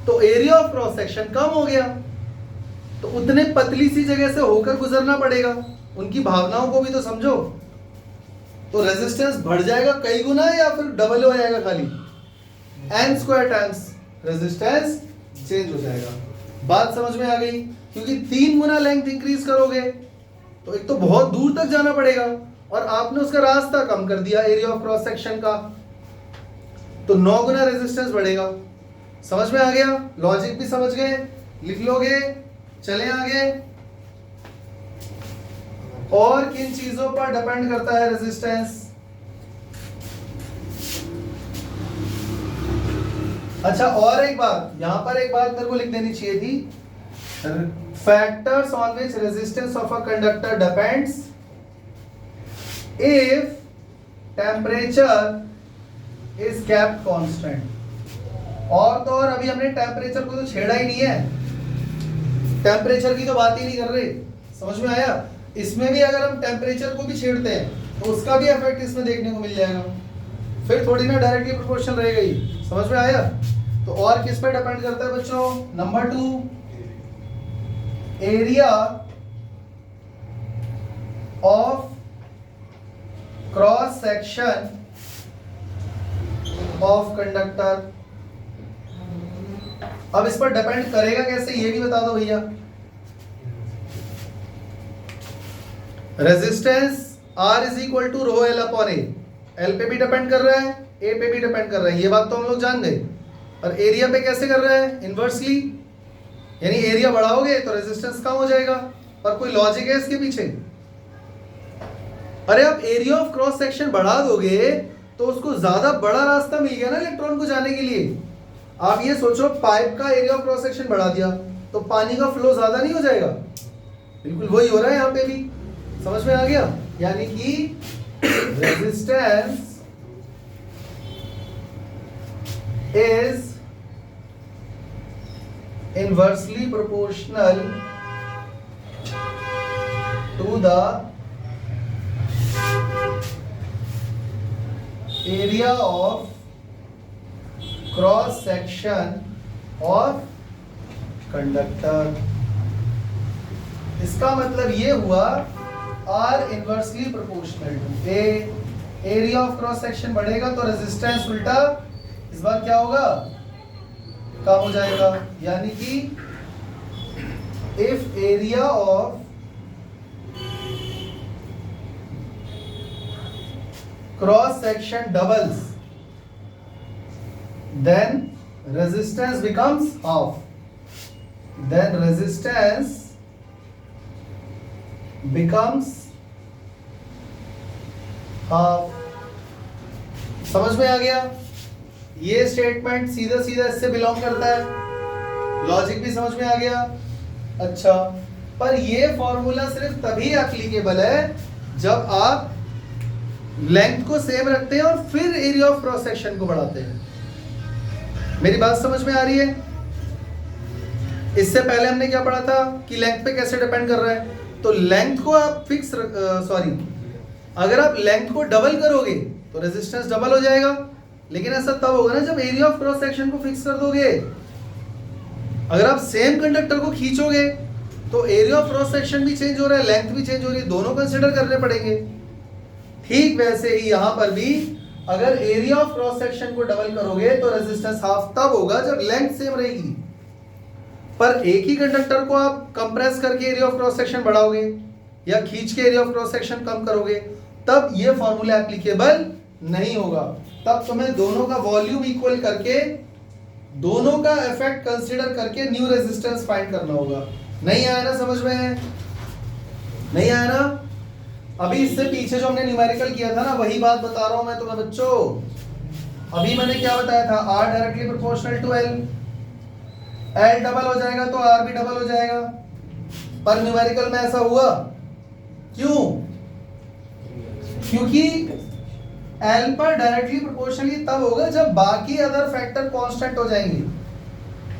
तो एरिया ऑफ क्रॉस सेक्शन कम हो गया, तो उतने पतली सी जगह से होकर गुजरना पड़ेगा। उनकी भावनाओं को भी तो समझो। तो रेजिस्टेंस बढ़ जाएगा कई गुना या फिर डबल हो जाएगा खाली? n square times resistance change हो जाएगा। बात समझ में आ गई? क्योंकि 3 गुना लेंथ इंक्रीज करोगे तो एक तो बहुत दूर तक जाना पड़ेगा, और आपने उसका रास्ता कम कर दिया एरिया ऑफ क्रॉस सेक्शन का, तो 9 गुना रेजिस्टेंस बढ़ेगा। समझ में आ गया? लॉजिक भी समझ गए? लिख लोगे? चले आगे। और किन चीजों पर डिपेंड करता है रेजिस्टेंस? अच्छा, और एक बात, यहां पर एक बात मेरे को लिख देनी चाहिए थी, factors on which resistance of a conductor depends if temperature is kept constant. और तो और अभी हमने टेम्परेचर को तो छेड़ा ही नहीं है, टेम्परेचर की तो बात ही नहीं कर रहे। समझ में आया? इसमें भी अगर हम टेम्परेचर को भी छेड़ते हैं तो उसका भी इफेक्ट इसमें देखने को मिल जाएगा, फिर थोड़ी ना डायरेक्टली प्रोपोर्शनल रहेगा ही। समझ में आया? तो और किस पे डिपेंड करता है बच्चों? Number 2, area of cross section of conductor. अब इस पर डिपेंड करेगा कैसे, ये भी बता दो भैया। Resistance R is equal to rho L upon A, L पे भी डिपेंड कर रहा है, ए पे भी डिपेंड कर रहा है, ये बात तो हम लोग जान गए। और एरिया पे कैसे कर रहा है? इनवर्सली, यानी एरिया बढ़ाओगे तो रेजिस्टेंस कम हो जाएगा। और कोई लॉजिक है इसके पीछे? अरे आप एरिया ऑफ क्रॉस सेक्शन बढ़ा दोगे तो उसको ज्यादा बड़ा रास्ता मिल गया ना इलेक्ट्रॉन को जाने के लिए। आप ये सोचो, पाइप का एरिया ऑफ क्रॉस सेक्शन बढ़ा दिया तो पानी का फ्लो ज्यादा नहीं हो जाएगा? बिल्कुल वही हो रहा है यहाँ पे भी। समझ में आ गया? यानी कि resistance is inversely proportional to the area of cross section of conductor. इसका मतलब ये हुआ R inversely proportional to A, area of cross section बढ़ेगा तो रेजिस्टेंस उल्टा इस बार क्या होगा? कम हो जाएगा। यानी कि if area of cross section doubles then resistance becomes half. Then resistance becomes half. समझ में आ गया? ये स्टेटमेंट सीधा सीधा इससे बिलोंग करता है, लॉजिक भी समझ में आ गया। अच्छा, पर ये फॉर्मूला सिर्फ तभी एप्लीकेबल है जब आप लेंथ को सेम रखते हैं और फिर एरिया ऑफ क्रॉस सेक्शन को बढ़ाते हैं। मेरी बात समझ में आ रही है? इससे पहले हमने क्या पढ़ा था कि लेंथ पे कैसे डिपेंड कर रहा है। तो लेंथ को आप फिक्स अगर आप लेंथ को डबल करोगे तो रेजिस्टेंस डबल हो जाएगा, लेकिन ऐसा तब होगा ना जब एरिया ऑफ क्रॉस सेक्शन को फिक्स कर दोगे। अगर आप सेम कंडक्टर को खींचोगे तो एरिया ऑफ क्रॉस सेक्शन भी चेंज हो रहा है, लेंथ भी चेंज हो रही है, दोनों कंसीडर करने पड़ेंगे। ठीक वैसे ही यहां पर भी अगर एरिया ऑफ क्रॉस सेक्शन को डबल करोगे तो रेजिस्टेंस हाफ तब होगा जब लेंथ सेम रहेगी। पर एक ही कंडक्टर को आप कंप्रेस करके एरिया ऑफ क्रॉस सेक्शन बढ़ाओगे या खींच के एरिया ऑफ क्रॉस सेक्शन कम करोगे, तब ये फॉर्मूला एप्लीकेबल नहीं होगा। तब तुम्हें दोनों का वॉल्यूम इक्वल करके, दोनों का इफेक्ट कंसीडर करके न्यू रेजिस्टेंस फाइंड करना होगा। नहीं आया ना समझ में? नहीं आया ना? अभी इससे पीछे जो हमने न्यूमेरिकल किया था ना, वही बात बता रहा हूं मैं तुम्हें बच्चों। अभी मैंने क्या बताया था? R directly proportional to L, L double हो जाएगा तो R भी डबल हो जाएगा। पर न्यूमेरिकल में ऐसा हुआ क्यों? क्योंकि L पर डायरेक्टली प्रोपोर्शनली तब होगा जब बाकी अदर फैक्टर कांस्टेंट हो जाएंगे।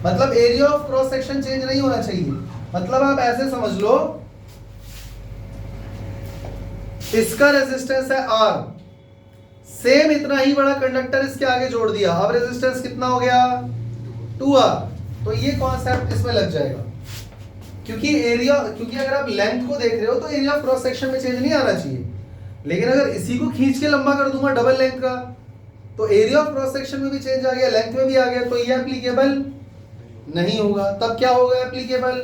मतलब area of cross section change नहीं होना चाहिए। मतलब आप ऐसे समझ लो, इसका रेजिस्टेंस है R, सेम इतना ही बड़ा कंडक्टर इसके आगे जोड़ दिया, अब रेजिस्टेंस कितना हो गया? 2R। तो ये कॉन्सेप्ट इसमें लग जाएगा, क्योंकि अगर आप लेंथ को देख रहे हो तो एरिया ऑफ क्रॉस सेक्शन में चेंज नहीं आना चाहिए, लेकिन अगर इसी को खींच के लंबा कर दूंगा डबल लेंथ का, तो एरिया ऑफ क्रॉस सेक्शन में भी चेंज आ गया, लेंथ में भी आ गया, तो ये एप्लीकेबल नहीं होगा। तब क्या होगा applicable?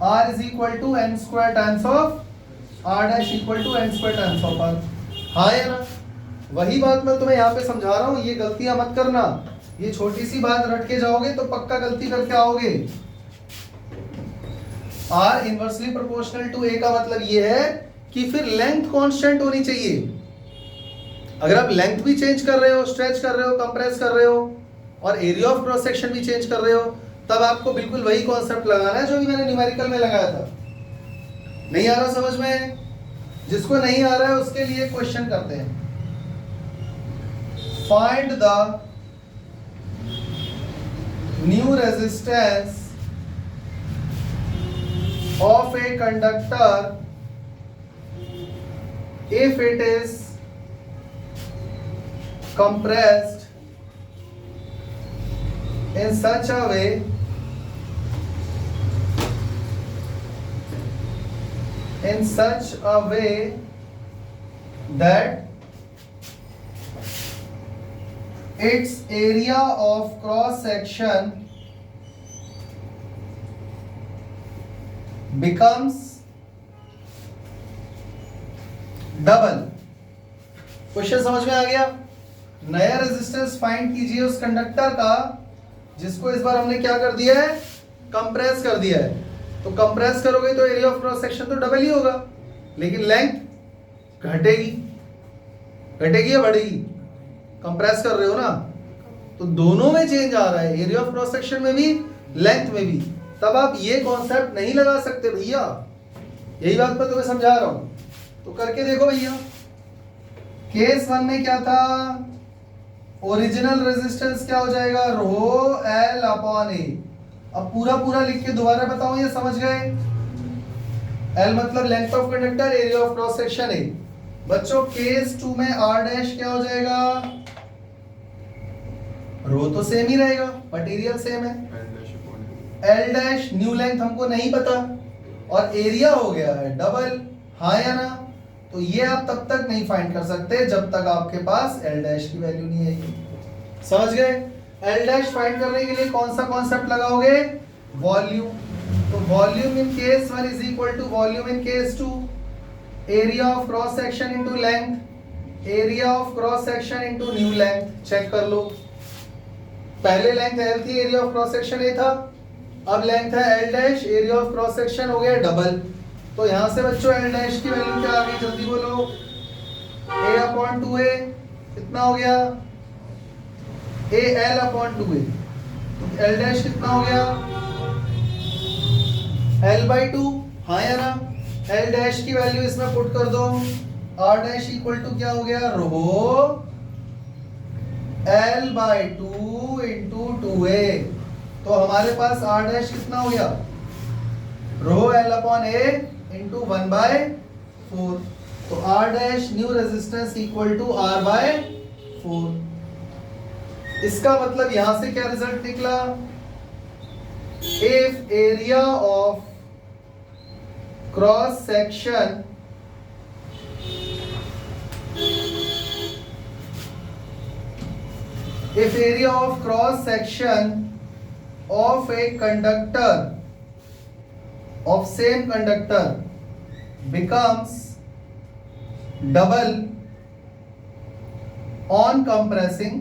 R is equal to n square times of R dash equal to n square times of R। हाँ या ना? वही बात मैं तुम्हें यहाँ पे समझा रहा हूँ, ये गलतियां मत करना। ये छोटी सी बात रट के जाओगे तो पक्का गलती करके आओगे। R inversely proportional to A का मतलब ये है कि फिर लेंथ कांस्टेंट होनी चाहिए। अगर आप लेंथ भी चेंज कर रहे हो, स्ट्रेच कर रहे हो, कंप्रेस कर रहे हो और एरिया ऑफ क्रॉस सेक्शन भी चेंज कर रहे हो, तब आपको बिल्कुल वही कॉन्सेप्ट लगाना है जो भी मैंने न्यूमेरिकल में लगाया था। नहीं आ रहा समझ में? जिसको नहीं आ रहा है उसके लिए क्वेश्चन करते हैं। Find the new resistance of a conductor if it is compressed in such a way that its area of cross section becomes double. Question समझ में आ गया? नया रेजिस्टेंस फाइंड कीजिए उस कंडक्टर का जिसको इस बार हमने क्या कर दिया है? कंप्रेस कर दिया है। तो कंप्रेस करोगे तो एरिया ऑफ क्रॉस सेक्शन तो डबल ही होगा, लेकिन लेंथ घटेगी या बढ़ेगी? कंप्रेस कर रहे हो ना, तो दोनों में चेंज आ रहा है, एरिया ऑफ क्रॉस सेक्शन में भी, लेंथ में भी। तब आप ये कॉन्सेप्ट नहीं लगा सकते भैया। यही बात मैं तुम्हें समझा रहा हूं, तो करके देखो भैया। केस 1 में क्या था? ओरिजिनल रेजिस्टेंस क्या हो जाएगा? रो L अपॉन A। अब पूरा लिख के दोबारा बताऊं, ये समझ गए? L मतलब length of conductor, area of cross section A। बच्चों केस 2 में R डैश क्या हो जाएगा? रो तो सेम ही रहेगा, मटेरियल सेम है। L डैश न्यू लेंथ हमको नहीं पता और एरिया हो गया है डबल। हाँ या ना? तो ये आप तब तक नहीं फाइंड कर सकते जब तक आपके पास L डैश की वैल्यू नहीं आएगी। समझ गए? L डैश फाइंड करने के लिए कौन सा कॉन्सेप्ट लगाओगे? वॉल्यूम। तो volume in case 1 is equal to volume in case 2, area of cross section into length, area of cross section into new length. Check कर लो। पहले लेंथ L थी, area of cross section A था, अब लेंथ है L dash, area of cross section हो गया डबल। तो यहां से बच्चों L डैश की वैल्यू क्या आ गई, जल्दी बोलो। A अपॉन 2A कितना हो गया, A L upon 2A। L dash कितना हो गया, L बाई 2, हाँ या ना। L डैश की वैल्यू इसमें पुट कर दो, R डैश इक्वल टू क्या हो गया, rho L by 2 into 2A। तो हमारे पास R डैश कितना हो गया, rho L upon A into 1 by 4। तो R dash new resistance equal to R by 4। इसका मतलब यहां से क्या रिजल्ट निकला, if area of cross section if area of cross section of a conductor of same conductor becomes double on compressing,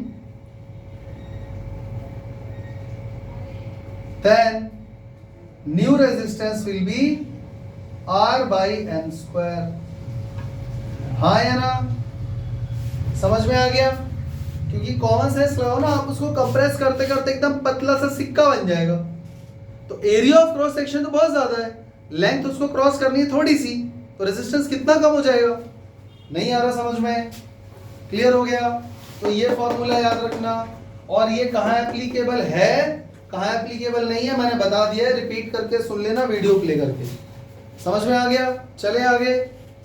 then new resistance will be R by n square। हाँ या ना, समझ में आ गया। क्योंकि कॉमन सेंस लगाओ ना, आप उसको कंप्रेस करते करते एकदम पतला सा सिक्का बन जाएगा। तो एरिया ऑफ क्रॉस सेक्शन तो बहुत ज्यादा है, लेंथ उसको क्रॉस करनी है थोड़ी सी, तो रेजिस्टेंस कितना कम हो जाएगा। नहीं आ रहा समझ में, क्लियर हो गया। तो ये फॉर्मूला याद रखना। और ये कहाँ एप्लीकेबल है, कहाँ एप्लीकेबल नहीं है, मैंने बता दिया है, रिपीट करके सुन लेना वीडियो प्ले करके। समझ में आ गया। चले आगे,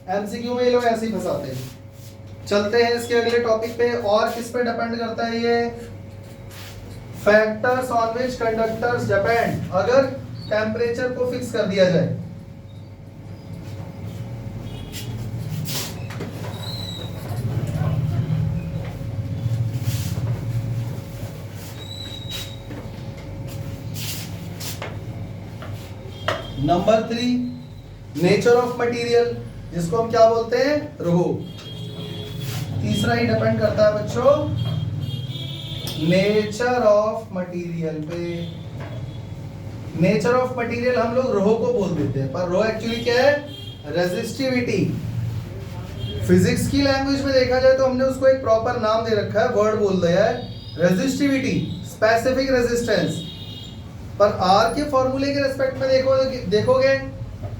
एमसीक्यू में ये लोग ऐसे ही फंसाते हैं। चलते हैं इसके अगले टॉपिक पे। और किस पे डिपेंड करता है ये, factors on which conductors depend, अगर टेम्परेचर को फिक्स कर दिया जाए। नंबर 3, नेचर ऑफ मटेरियल, जिसको हम क्या बोलते हैं, रो। तीसरा ही डिपेंड करता है बच्चों नेचर ऑफ मटेरियल पे। नेचर ऑफ मटेरियल हम लोग रो को बोल देते हैं, पर रो एक्चुअली क्या है, रेजिस्टिविटी। फिजिक्स की लैंग्वेज में देखा जाए तो हमने उसको एक प्रॉपर नाम दे रखा है, वर्ड बोल दिया है रेजिस्टिविटी, स्पेसिफिक रेजिस्टेंस। पर आर के फॉर्मूले के रेस्पेक्ट में देखोगे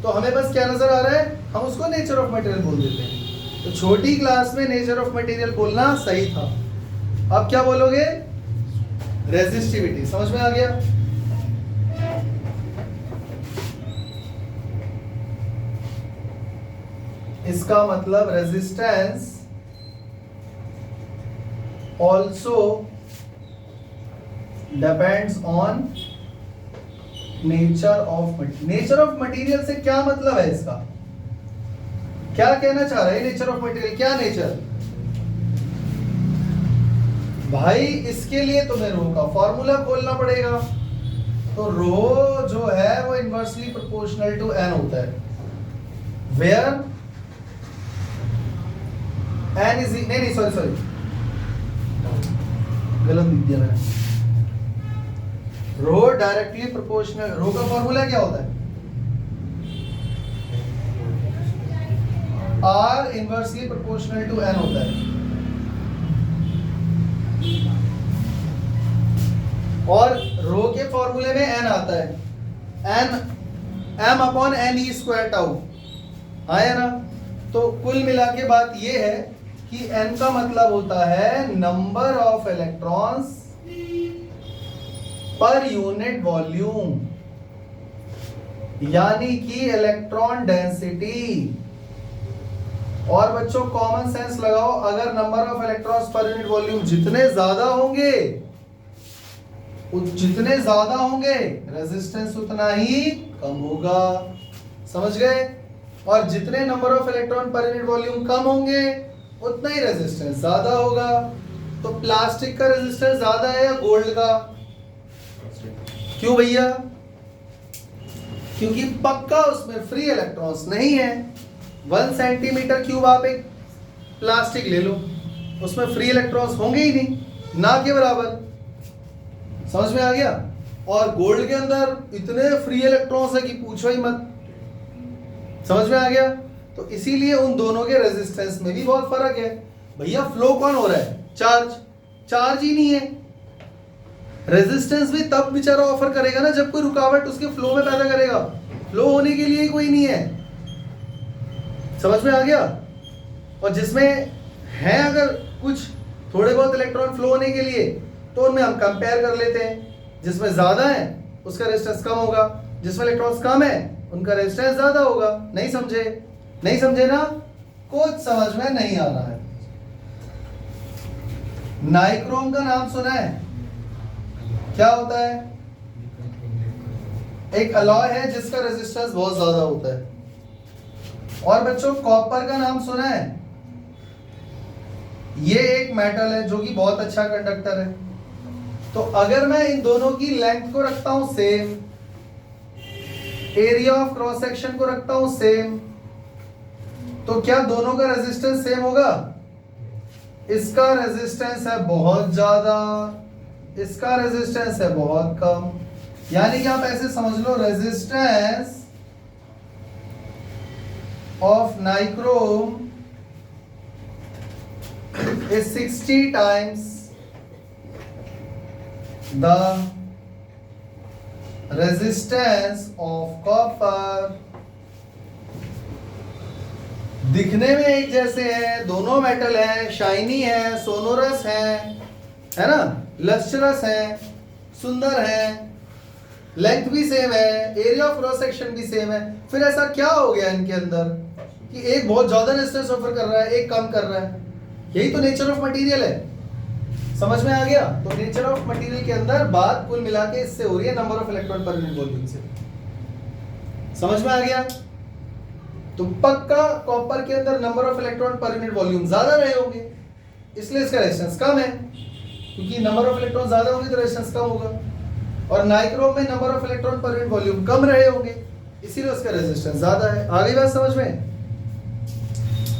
तो हमें बस क्या नजर आ रहा है, हम उसको नेचर ऑफ मटेरियल बोल देते हैं। तो छोटी क्लास में नेचर ऑफ मटेरियल बोलना सही था, अब क्या बोलोगे, रेजिस्टिविटी। समझ में आ गया। इसका मतलब resistance also depends on nature of material. Nature of material से क्या मतलब है, इसका क्या कहना चाह रहा है नेचर ऑफ मटेरियल, क्या नेचर। भाई इसके लिए तुम्हें रो का फॉर्मूला खोलना पड़ेगा। तो रो जो है वो इनवर्सली प्रोपोर्शनल टू एन होता है, वेयर एन इज, नहीं सॉरी गलत लिख दिया मैंने। रो डायरेक्टली प्रोपोर्शनल, रो का फॉर्मूला क्या होता है, R inversely proportional to n होता है। और रो के फॉर्मूले में n आता है, n m अपॉन n ई स्क्वायर टाउ, हाँ है ना। तो कुल मिला के बात ये है कि n का मतलब होता है नंबर ऑफ इलेक्ट्रॉन्स पर यूनिट वॉल्यूम, यानी कि इलेक्ट्रॉन डेंसिटी। और बच्चों कॉमन सेंस लगाओ, अगर नंबर ऑफ इलेक्ट्रॉन्स पर यूनिट वॉल्यूम जितने ज्यादा होंगे रेजिस्टेंस उतना ही कम होगा, समझ गए। और जितने नंबर ऑफ इलेक्ट्रॉन पर यूनिट वॉल्यूम कम होंगे उतना ही रेजिस्टेंस ज्यादा होगा। तो प्लास्टिक का रेजिस्टेंस ज्यादा है या गोल्ड का, क्यों भैया, क्योंकि पक्का उसमें फ्री इलेक्ट्रॉन्स नहीं है। 1 सेंटीमीटर क्यूब आप एक प्लास्टिक ले लो, उसमें फ्री इलेक्ट्रॉन्स होंगे ही नहीं, ना के बराबर। समझ में आ गया? और गोल्ड के अंदर इतने फ्री इलेक्ट्रॉन्स है कि पूछो ही मत। समझ में आ गया? तो इसीलिए उन दोनों के रेजिस्टेंस में भी बहुत फर्क है। भैया फ्लो कौन हो रहा है? चार्ज ही नहीं है। रेजिस्टेंस भी तब बेचारा ऑफर करेगा ना जब कोई रुकावट उसके फ्लो में पैदा करेगा। फ्लो होने के लिए कोई नहीं है। समझ में आ गया? और जिसमें है अगर कुछ थोड़े बहुत इलेक्ट्रॉन फ्लो होने के लिए, तो उनमें हम कंपेयर कर लेते हैं। जिसमें ज्यादा है उसका रेजिस्टेंस कम होगा, जिसमें इलेक्ट्रॉन्स कम है उनका रेजिस्टेंस ज्यादा होगा। नहीं समझे ना? कुछ समझ में नहीं आ रहा है। नाइक्रोम का नाम सुना है? क्या होता है? एक अलॉय है जिसका रेजिस्टेंस बहुत ज्यादा होता है। और बच्चों कॉपर का नाम सुना है? ये एक मेटल है जो कि बहुत अच्छा कंडक्टर है। तो अगर मैं इन दोनों की लेंथ को रखता हूं same, area of cross section को रखता हूं सेम, तो क्या दोनों का रेजिस्टेंस सेम होगा? इसका रेजिस्टेंस है बहुत ज्यादा, इसका रेजिस्टेंस है बहुत कम। यानी कि आप ऐसे समझ लो, resistance of nichrome is 60 times the resistance of copper। दिखने में एक जैसे है, दोनों मेटल है, शाइनी है, सोनोरस है ना, लस्ट्रस है, सुंदर है, लेंथ भी सेम है, एरिया ऑफ क्रॉस सेक्शन भी सेम है। फिर ऐसा क्या हो गया इनके अंदर कि एक बहुत ज्यादा रेजिस्टेंस ऑफर कर रहा है, एक कम कर रहा है? यही तो नेचर ऑफ मटेरियल है। समझ में आ गया? तो नेचर ऑफ मटेरियल के अंदर बात कुल मिला के इससे हो रही है नंबर ऑफ इलेक्ट्रॉन पर यूनिट वॉल्यूम से। समझ में आ गया? तो पक्का कॉपर के अंदर नंबर ऑफ इलेक्ट्रॉन पर यूनिट वॉल्यूम ज्यादा रहे होंगे, इसलिए इसका रेजिस्टेंस कम है। क्योंकि नंबर ऑफ इलेक्ट्रॉन ज्यादा होंगे तो रेजिस्टेंस कम होगा। और नाइक्रोम में नंबर ऑफ इलेक्ट्रॉन पर यूनिट वॉल्यूम कम रहे होंगे, इसीलिए उसका रेजिस्टेंस ज्यादा है। आ गई बात समझ में?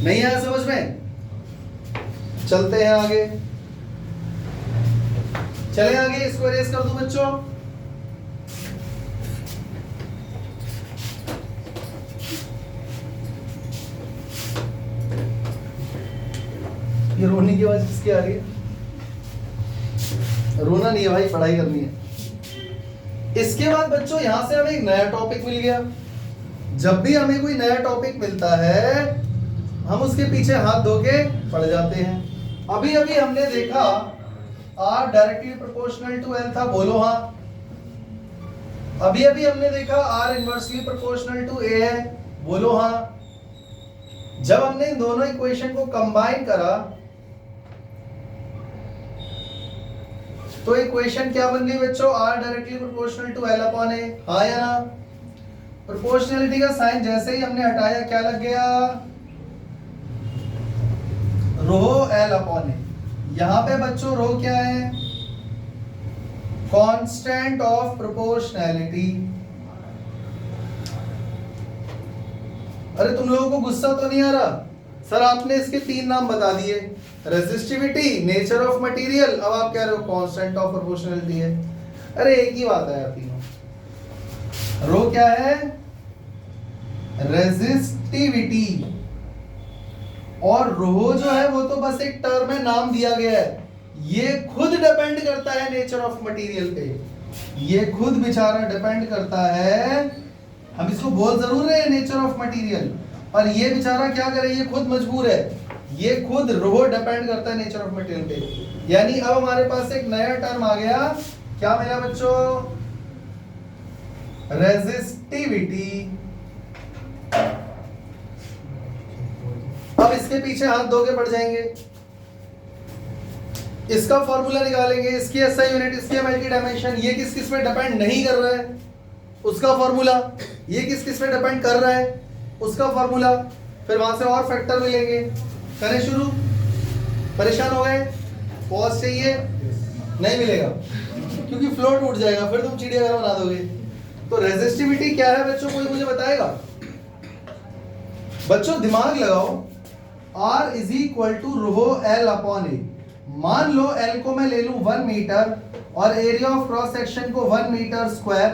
नहीं आया समझ में? चलते हैं आगे। चले आगे, इसको इरेज कर दूं बच्चों। ये रोने की आवाज किसकी आ रही है? रोना नहीं है भाई, पढ़ाई करनी है। इसके बाद बच्चों यहां से हमें एक नया टॉपिक मिल गया। जब भी हमें कोई नया टॉपिक मिलता है हम उसके पीछे हाथ धो के पड़ जाते हैं। अभी अभी हमने देखा R directly proportional to L था, बोलो हाँ। अभी अभी हमने देखा R inversely proportional to A है, बोलो हाँ। जब हमने इन दोनों इक्वेशन को कंबाइन करा तो इक्वेशन क्या बन गई बच्चों? R directly proportional to L upon A, हाँ या ना? प्रोपोर्शनलिटी का साइन जैसे ही हमने हटाया क्या लग गया? Rho L upon A। यहां पे बच्चों रो क्या है? Constant of proportionality. अरे तुम लोगों को गुस्सा तो नहीं आ रहा? सर आपने इसके 3 नाम बता दिए, रेजिस्टिविटी, नेचर ऑफ मटेरियल, अब आप कह रहे हो कांस्टेंट ऑफ प्रोपोर्शनैलिटी है। अरे एक ही बात है यार तीनों। रो क्या है? रेजिस्टिविटी। और रो जो है वो तो बस एक टर्म है, नाम दिया गया है। ये खुद डिपेंड करता है नेचर ऑफ मटेरियल पे। ये खुद बेचारा डिपेंड करता है, हम इसको बोल जरूर रहे हैं नेचर ऑफ मटेरियल, और ये बेचारा क्या करे, ये खुद मजबूर है। ये खुद रो डिपेंड करता है नेचर ऑफ मटेरियल पे। यानी अब हमारे पास एक नया टर्म आ गया, क्या मिला बच्चों? रेजिस्टिविटी। अब इसके पीछे हाथ धो के पड़ जाएंगे, इसका फॉर्मूला निकालेंगे, इसकी एसआई यूनिट, इसकी एमएलटी डायमेंशन, ये किस किस पे डिपेंड नहीं कर रहा है उसका फॉर्मूला, ये किस किस पे डिपेंड कर रहा है उसका फॉर्मूला, फिर वहां से और फैक्टर मिलेंगे। करें शुरू? परेशान हो गए? पॉज चाहिए? नहीं मिलेगा क्योंकि फ्लो टूट जाएगा, फिर तुम चिड़ियाघर बना दोगे। तो रेजिस्टिविटी क्या है बच्चों, कोई मुझे बताएगा? बच्चों दिमाग लगाओ, R is equal to rho L upon A। मान लो L को मैं ले लूं 1 मीटर और एरिया ऑफ क्रॉस सेक्शन को 1 मीटर स्क्वायर,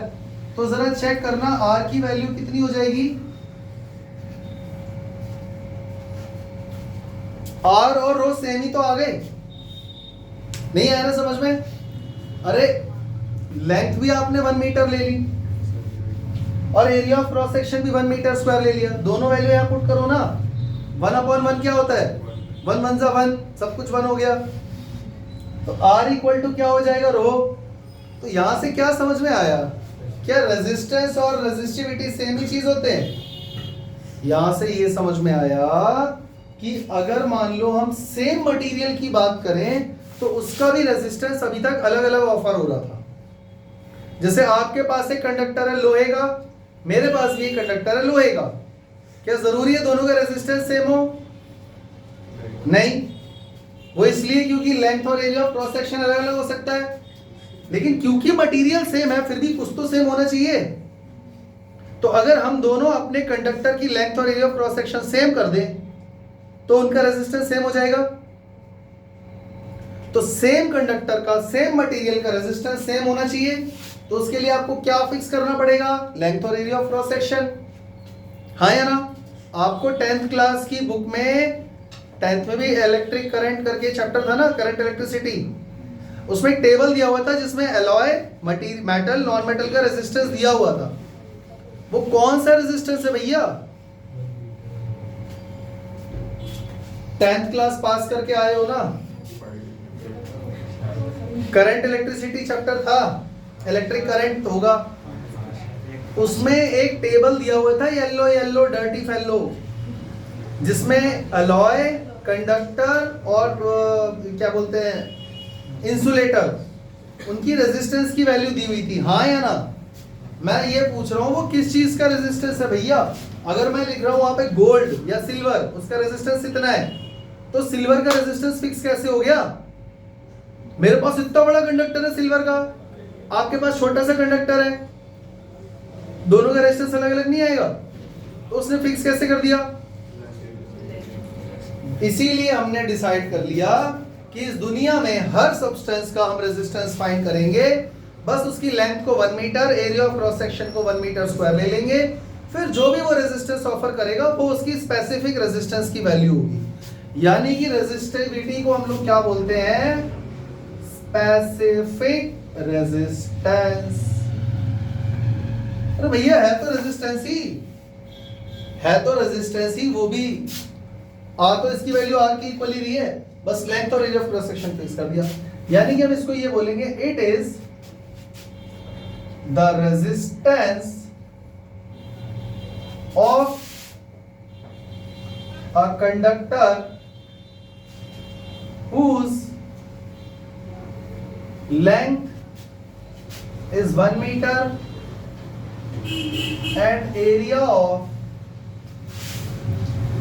तो जरा चेक करना आर की वैल्यू कितनी हो जाएगी। आर और रो सेम ही तो आ गए, नहीं आया ना समझ में? अरे लेंथ भी आपने 1 मीटर ले ली और एरिया ऑफ क्रॉस सेक्शन भी 1 मीटर स्क्वायर ले लिया, दोनों वैल्यू यहां पुट करो ना। 1/1 क्या होता है? 1 1 जा 1, सब कुछ 1 हो गया। तो R इक्वल टू क्या हो जाएगा? रो। तो यहां से क्या समझ में आया? क्या रेजिस्टेंस और रेजिस्टिविटी सेम ही चीज होते हैं? यहां से ये समझ में आया कि अगर मान लो हम सेम मटेरियल की बात करें तो उसका भी रेजिस्टेंस अभी तक अलग अलग ऑफर हो रहा था। जैसे आपके पास एक कंडक्टर है लोहे का, मेरे पास भी एक कंडक्टर है लोहे का, क्या जरूरी है दोनों का रेजिस्टेंस सेम हो? नहीं, वो इसलिए क्योंकि लेंथ और एरिया ऑफ क्रॉस सेक्शन अलग अलग हो सकता है, लेकिन क्योंकि मटेरियल सेम है फिर भी कुछ तो सेम होना चाहिए। तो अगर हम दोनों अपने कंडक्टर की लेंथ और area of cross section same कर दें तो उनका रेजिस्टेंस सेम हो जाएगा। तो सेम कंडक्टर का सेम मटेरियल का रेजिस्टेंस सेम होना चाहिए, तो उसके लिए आपको क्या फिक्स करना पड़ेगा? लेंथ और एरिया ऑफ क्रॉस सेक्शन। हाँ या ना? आपको 10th क्लास की बुक में 10th में भी इलेक्ट्रिक करंट करके चैप्टर था ना, करंट इलेक्ट्रिसिटी, उसमें एक टेबल दिया हुआ था जिसमें एलॉय, मेटल, नॉन मेटल का रेजिस्टेंस दिया हुआ था। वो कौन सा रेजिस्टेंस है भैया? 10th क्लास पास करके आए हो ना, करंट इलेक्ट्रिसिटी चैप्टर था, इलेक्ट्रिक करंट होगा, उसमें एक टेबल दिया हुआ था येलो येलो डर्टी फेलो, जिसमें अलॉय, कंडक्टर और क्या बोलते हैं इंसुलेटर, उनकी रेजिस्टेंस की वैल्यू दी हुई थी। हाँ या ना? मैं ये पूछ रहा हूँ वो किस चीज का रेजिस्टेंस है भैया? अगर मैं लिख रहा हूँ वहां पे गोल्ड या सिल्वर, उसका रेजिस्टेंस इतना है, तो सिल्वर का रेजिस्टेंस फिक्स कैसे हो गया? मेरे पास इतना बड़ा कंडक्टर है सिल्वर का, आपके पास छोटा सा कंडक्टर है, दोनों का रेजिस्टेंस अलग अलग नहीं आएगा, तो उसने फिक्स कैसे कर दिया? इसीलिए हमने डिसाइड कर लिया कि इस दुनिया में हर सब्सटेंस का हम रेजिस्टेंस फाइंड करेंगे, बस उसकी लेंथ को 1 metre, area of cross section को 1 मीटर स्क्वायर ले लेंगे, फिर जो भी वो रेजिस्टेंस ऑफर करेगा वो उसकी स्पेसिफिक रेजिस्टेंस की वैल्यू होगी। यानी कि रेजिस्टिविटी को हम लोग क्या बोलते हैं? Specific resistance. अरे भैया है तो रेजिस्टेंस ही, है तो रेजिस्टेंस ही, वो भी आर तो इसकी वैल्यू आर की इक्वल ही रही है, बस लेंथ और area of cross section fix कर दिया। यानी कि हम इसको ये बोलेंगे, it is the resistance of a conductor whose length is 1 meter and area of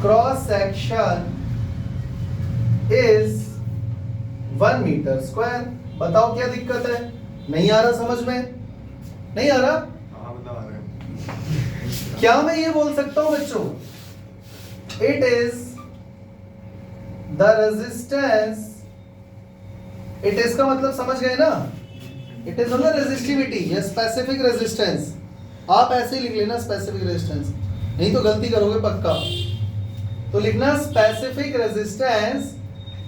cross section is 1 meter square। बताओ क्या दिक्कत है? नहीं आ रहा समझ में? नहीं आ रहा? क्या मैं ये बोल सकता हूं बच्चों, it is the resistance, it is का मतलब समझ गए ना? इट इज मतलब रेजिस्टिविटी या स्पेसिफिक रेजिस्टेंस। आप ऐसे ही लिख लेना स्पेसिफिक रेजिस्टेंस, नहीं तो गलती करोगे पक्का। तो लिखना specific resistance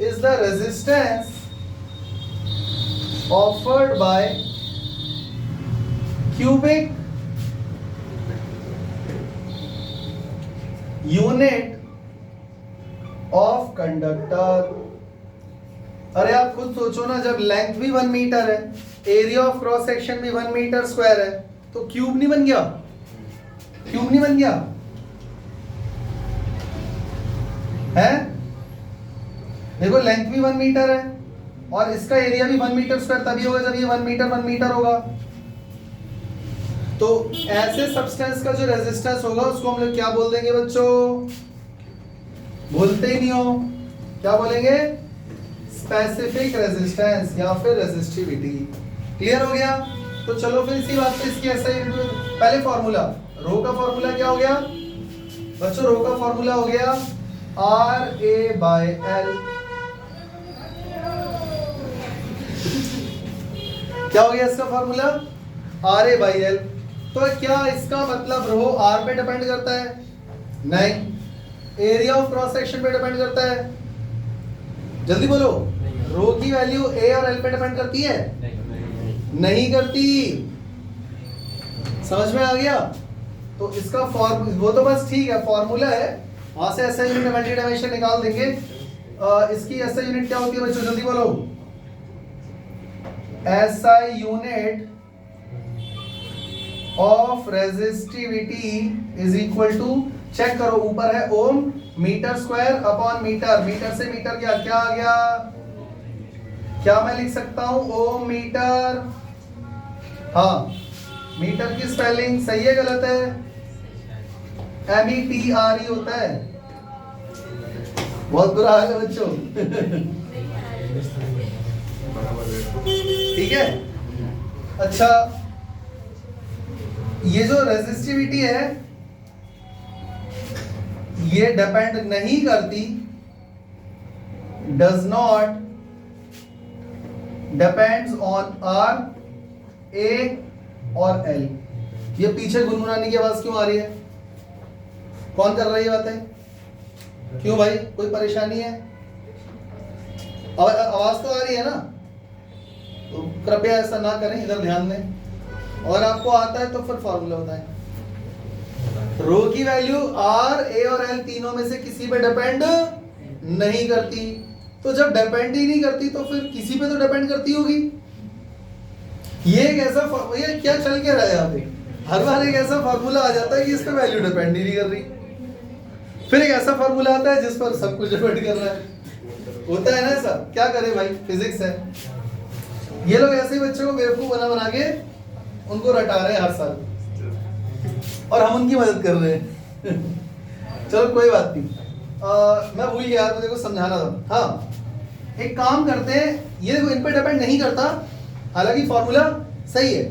is the resistance offered bye cubic unit of conductor. अरे आप खुद सोचो ना, जब लेंथ भी 1 मीटर है, एरिया ऑफ क्रॉस सेक्शन भी 1 मीटर स्क्वायर है, तो क्यूब नहीं बन गया? क्यूब नहीं बन गया है? देखो लेंथ भी 1 मीटर है और इसका एरिया भी 1 मीटर स्क्वायर तभी होगा जब ये 1 मीटर होगा। तो ऐसे सब्सटेंस का जो रेजिस्टेंस होगा उसको हम लोग क्या बोल देंगे बच्चों? भूलते ही नहीं हो, क्या बोलेंगे? स्पेसिफिक रेजिस्टेंस या फिर रेजिस्टिविटी। क्लियर हो गया? तो चलो फिर इसी बात पे इसकी ऐसा ही पहले फॉर्मूला, रो का फॉर्मूला क्या हो गया बच्चों? रो का फॉर्मूला हो गया RA/L। क्या हो गया इसका formula? R A by L. तो क्या इसका मतलब रो आर पे डिपेंड करता है? नहीं। एरिया ऑफ क्रॉस सेक्शन पे डिपेंड करता है? जल्दी बोलो। रो की वैल्यू ए और एल पे डिपेंड करती है? नहीं करती। समझ में आ गया? तो इसका फॉर्म वो तो बस ठीक है, फॉर्मूला है, वहां से ऐसा यूनिट मल्टी डायमेंशन निकाल देंगे। इसकी ऐसा यूनिट क्या होती है बच्चों? जल्दी बोलो। SI unit of resistivity is equal to, check करो ऊपर है ohm, metre square upon metre. Metre से मीटर क्या आ गया? क्या मैं लिख सकता हूं? Ohm metre. हाँ, मीटर की स्पेलिंग सही है गलत है? METRE होता है। बहुत बुरा हाल है बच्चों। ठीक है। अच्छा, ये जो रेजिस्टिविटी है ये डिपेंड नहीं करती, does not depends on R, A और L। ये पीछे गुनगुनाने की आवाज क्यों आ रही है? कौन कर रही है बातें? क्यों भाई, कोई परेशानी है? आवाज तो आ रही है ना? तो कृपया ऐसा ना करें, इधर ध्यान दें। और आपको आता है तो फिर फॉर्मूला बताएं। रो की वैल्यू R, A और L तीनों में से किसी पे डिपेंड नहीं करती। तो जब डिपेंड ही नहीं करती तो फिर किसी पे तो डिपेंड करती होगी। ये एक ऐसा ये क्या चल के रहा है यहाँ पे? हर बार एक ऐसा फॉर्मूला आ जाता है कि इस पे वैल्यू डिपेंड ही नहीं कर रही, फिर एक ऐसा फॉर्मूला आता है जिस पर सब कुछ डिपेंड कर रहा है। होता है ना ऐसा? क्या करे भाई, फिजिक्स है। ये लोग ऐसे बच्चों को बेवकूफ बना बना के उनको रटा रहे हैं हर साल, और हम उनकी मदद कर रहे हैं। चलो कोई बात नहीं। मैं भूल गया, मुझे कुछ समझाना था। हाँ, एक काम करते हैं, ये देखो इन पे डिपेंड नहीं करता, हालांकि फॉर्मूला सही है।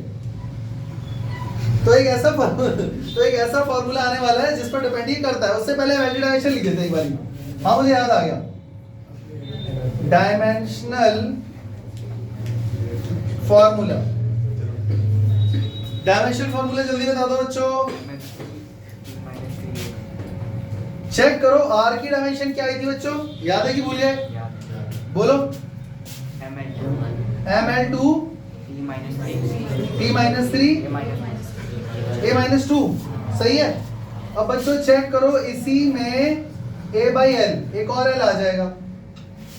तो एक ऐसा फॉर्मूला आने वाला है जिस पर डिपेंड ही करता है। उससे पहले वैल्यू डायमेंशन लिख देते हैं एक बार। हाँ, मुझे याद आ गया, डायमेंशनल फॉर्मूला। डायमेंशनल फॉर्मूला जल्दी बता दो बच्चों। चेक करो आर की डायमेंशन क्या आई थी बच्चों? याद है कि भूल गए? बोलो। ml2 t-3 a-2। सही है। अब बच्चों चेक करो, इसी में a/l एक और l आ जाएगा,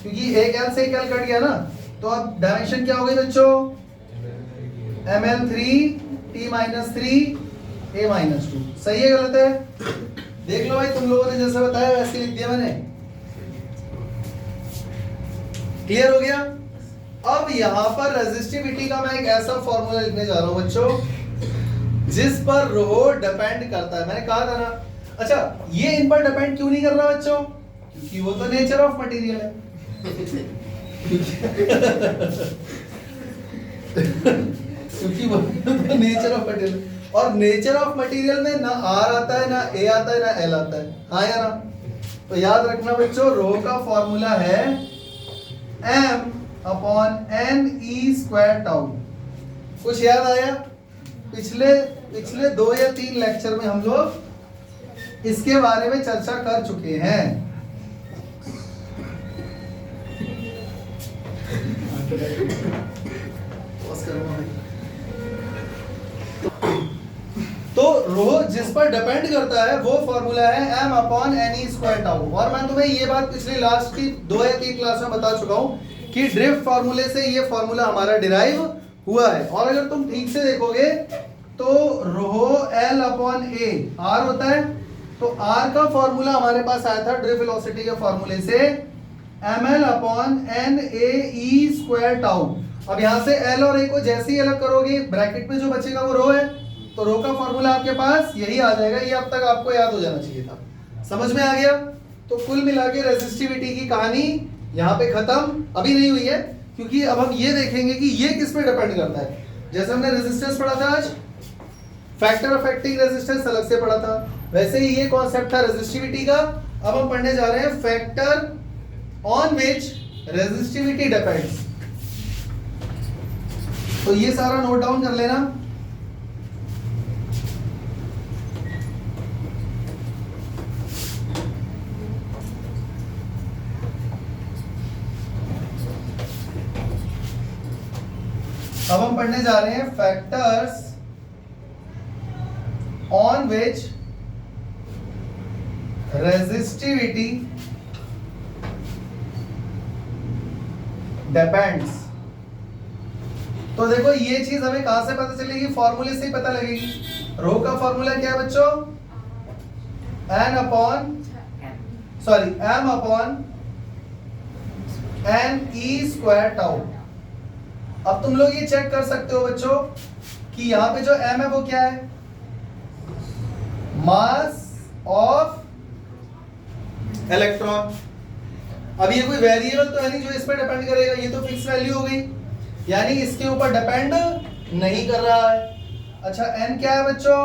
क्योंकि एक l से एक l कट गया ना। तो अब डायमेंशन क्या हो गई बच्चों? ml3 t-3 a-2। सही है गलत है? देख लो भाई, तुम लोगों ने जैसे बताया वैसे लिख दिया मैंने। क्लियर हो गया? अब यहां पर रेजिस्टिविटी का मैं एक ऐसा फॉर्मूला लिखने जा रहा हूं बच्चों जिस पर रो डिपेंड करता है। मैंने कहा था ना। अच्छा, ये इन पर डिपेंड क्यों नहीं कर रहा बच्चों? क्योंकि वो तो नेचर ऑफ मटेरियल है। क्योंकि वो तो नेचर ऑफ मटेरियल, और नेचर ऑफ मटेरियल में ना R आता है, ना A आता है, ना L आता है। हाँ या ना? तो याद रखना बच्चों, रो का फॉर्मूला है m/ne²τ। कुछ याद आया? पिछले 2 या 3 लेक्चर में हम लोग इसके बारे में चर्चा कर चुके हैं। तो रो जिस पर डिपेंड करता है वो फॉर्मूला है m/ne²τ। और मैं तुम्हें ये बात पिछले लास्ट की 2 या 3 क्लास में बता चुका हूं कि ड्रिफ्ट फॉर्मूले से ये फॉर्मूला हमारा डिराइव हुआ है। और अगर तुम ठीक से देखोगे तो रो L/A R होता है। तो R का फॉर्मूला हमारे पास आया था ड्रिफ्ट वेलोसिटी के फॉर्मूले से ml/ne²τ। अब यहां से L और A को जैसे ही अलग करोगे, ब्रैकेट में जो बचेगा वो रो है। तो रो का फॉर्मूला आपके पास यही आ जाएगा। ये अब तक आपको याद हो जाना चाहिए था। समझ में आ गया? तो कुल मिला के रेजिस्टिविटी की कहानी यहाँ पे खत्म अभी नहीं हुई है, क्योंकि अब हम ये देखेंगे कि ये किस पे डिपेंड करता है। जैसे हमने रेजिस्टेंस पढ़ा था आज, फैक्टर अफेक्टिंग रेजिस्टेंस अलग से पढ़ा था, वैसे ही ये कॉन्सेप्ट था रेजिस्टिविटी का। अब हम पढ़ने जा रहे हैं factor on which resistivity depends. तो ये सारा नोट डाउन कर लेना। अब हम पढ़ने जा रहे हैं factors on which resistivity depends. तो देखो ये चीज हमें कहां से पता चलेगी, फॉर्मूले से ही पता लगेगी। रो का फॉर्मूला क्या है बच्चों, m upon n e square tau. अब तुम लोग ये चेक कर सकते हो बच्चों कि यहां पे जो m है वो क्या है, मास ऑफ इलेक्ट्रॉन। अब ये कोई वेरिएबल तो है नहीं जो इस पर डिपेंड करेगा, ये तो फिक्स वैल्यू हो गई, यानी इसके ऊपर डिपेंड नहीं कर रहा है। अच्छा n क्या है बच्चों,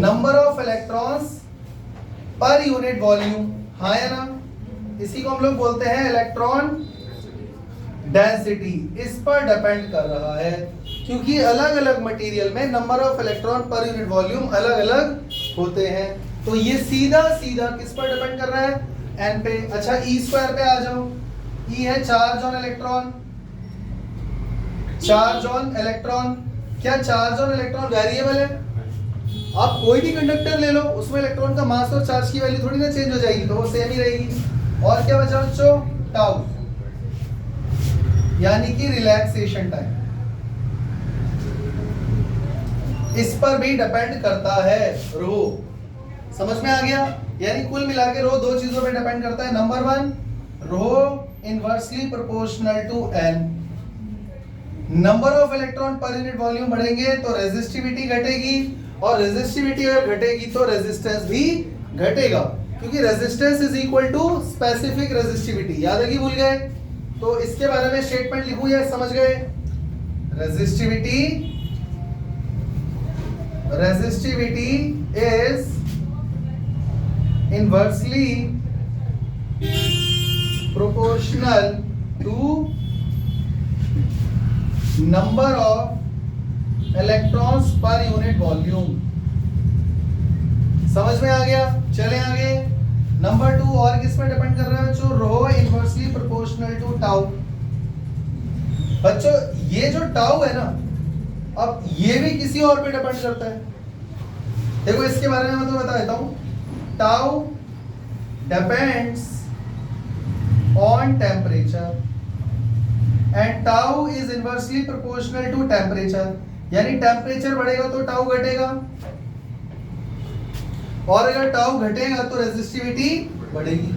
नंबर ऑफ इलेक्ट्रॉन्स पर यूनिट वॉल्यूम, हाँ या ना, इसी को हम लोग बोलते हैं इलेक्ट्रॉन डेंसिटी। इस पर डिपेंड कर रहा है क्योंकि अलग अलग मटेरियल में नंबर ऑफ इलेक्ट्रॉन पर यूनिट वॉल्यूम अलग अलग होते हैं। तो ये सीधा सीधा किस पर डिपेंड कर रहा है, n पे। अच्छा ई स्क्वायर पे आ जाओ, ई है charge on electron, charge on electron. क्या चार्ज ऑन इलेक्ट्रॉन वेरिएबल है? आप कोई भी कंडक्टर ले लो, उसमें इलेक्ट्रॉन का मास और चार्ज की वैल्यू थोड़ी ना चेंज हो जाएगी, तो वो सेम ही रहेगी। और क्या बचा बच्चों, टाउ, यानी कि रिलैक्सेशन टाइम, इस पर भी डिपेंड करता है रो। समझ में आ गया? यानी कुल मिला के रो दो चीजों पे डिपेंड करता है। Number one, rho inversely proportional to n। Number of electron पर यूनिट वॉल्यूम बढ़ेंगे तो रेजिस्टिविटी घटेगी, और रेजिस्टिविटी अगर घटेगी तो रेजिस्टेंस भी घटेगा, क्योंकि resistance is equal to specific resistivity. याद है कि भूल गए? तो इसके बारे में स्टेटमेंट लिखूं या समझ गए? Resistivity is inversely proportional to number of electrons per unit volume। समझ में आ गया? चले आगे। नंबर 2 और किस पे डिपेंड कर रहा है बच्चों, रो इनवर्सली प्रोपोर्शनल टू टाउ। बच्चों ये जो टाउ है ना, अब ये भी किसी और पे डिपेंड करता है। देखो इसके बारे में मैं तो बता देता हूं, tau depends on temperature and tau is inversely proportional to temperature। यानी टेम्परेचर बढ़ेगा तो टाउ घटेगा, और अगर टाउ घटेगा तो रेजिस्टिविटी बढ़ेगी।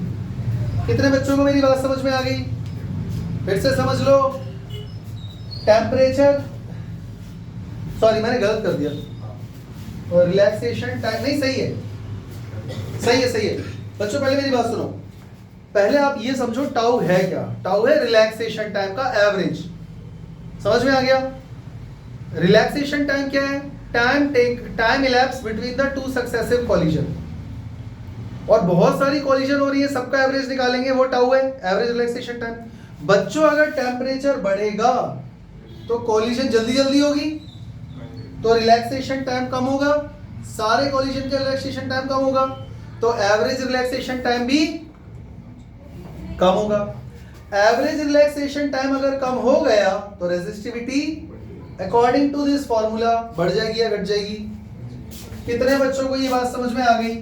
कितने बच्चों को मेरी बात समझ में आ गई? फिर से समझ लो। टेम्परेचर, सॉरी मैंने गलत कर दिया, और रिलैक्सेशन टाइम नहीं, सही है सही है बच्चों। पहले मेरी बात सुनो, पहले आप ये समझो टाउ है क्या। टाउ है रिलैक्सेशन टाइम का एवरेज। समझ में आ गया? रिलैक्सेशन टाइम क्या है, time elapse between the two successive collision. और बहुत सारी कॉलिजन हो रही है, सबका एवरेज निकालेंगे, वो टाउ है एवरेज रिलैक्सेशन टाइम। बच्चों अगर टेम्परेचर बढ़ेगा तो कॉलिजन जल्दी जल्दी होगी, तो रिलैक्सेशन टाइम कम होगा, सारे कॉलिजन का रिलैक्सेशन टाइम कम होगा, तो एवरेज रिलैक्सेशन टाइम भी कम होगा। एवरेज रिलैक्सेशन टाइम अगर कम हो गया तो resistivity according to this formula बढ़ जाएगी या घट जाएगी। कितने बच्चों को ये बात समझ में आ गई?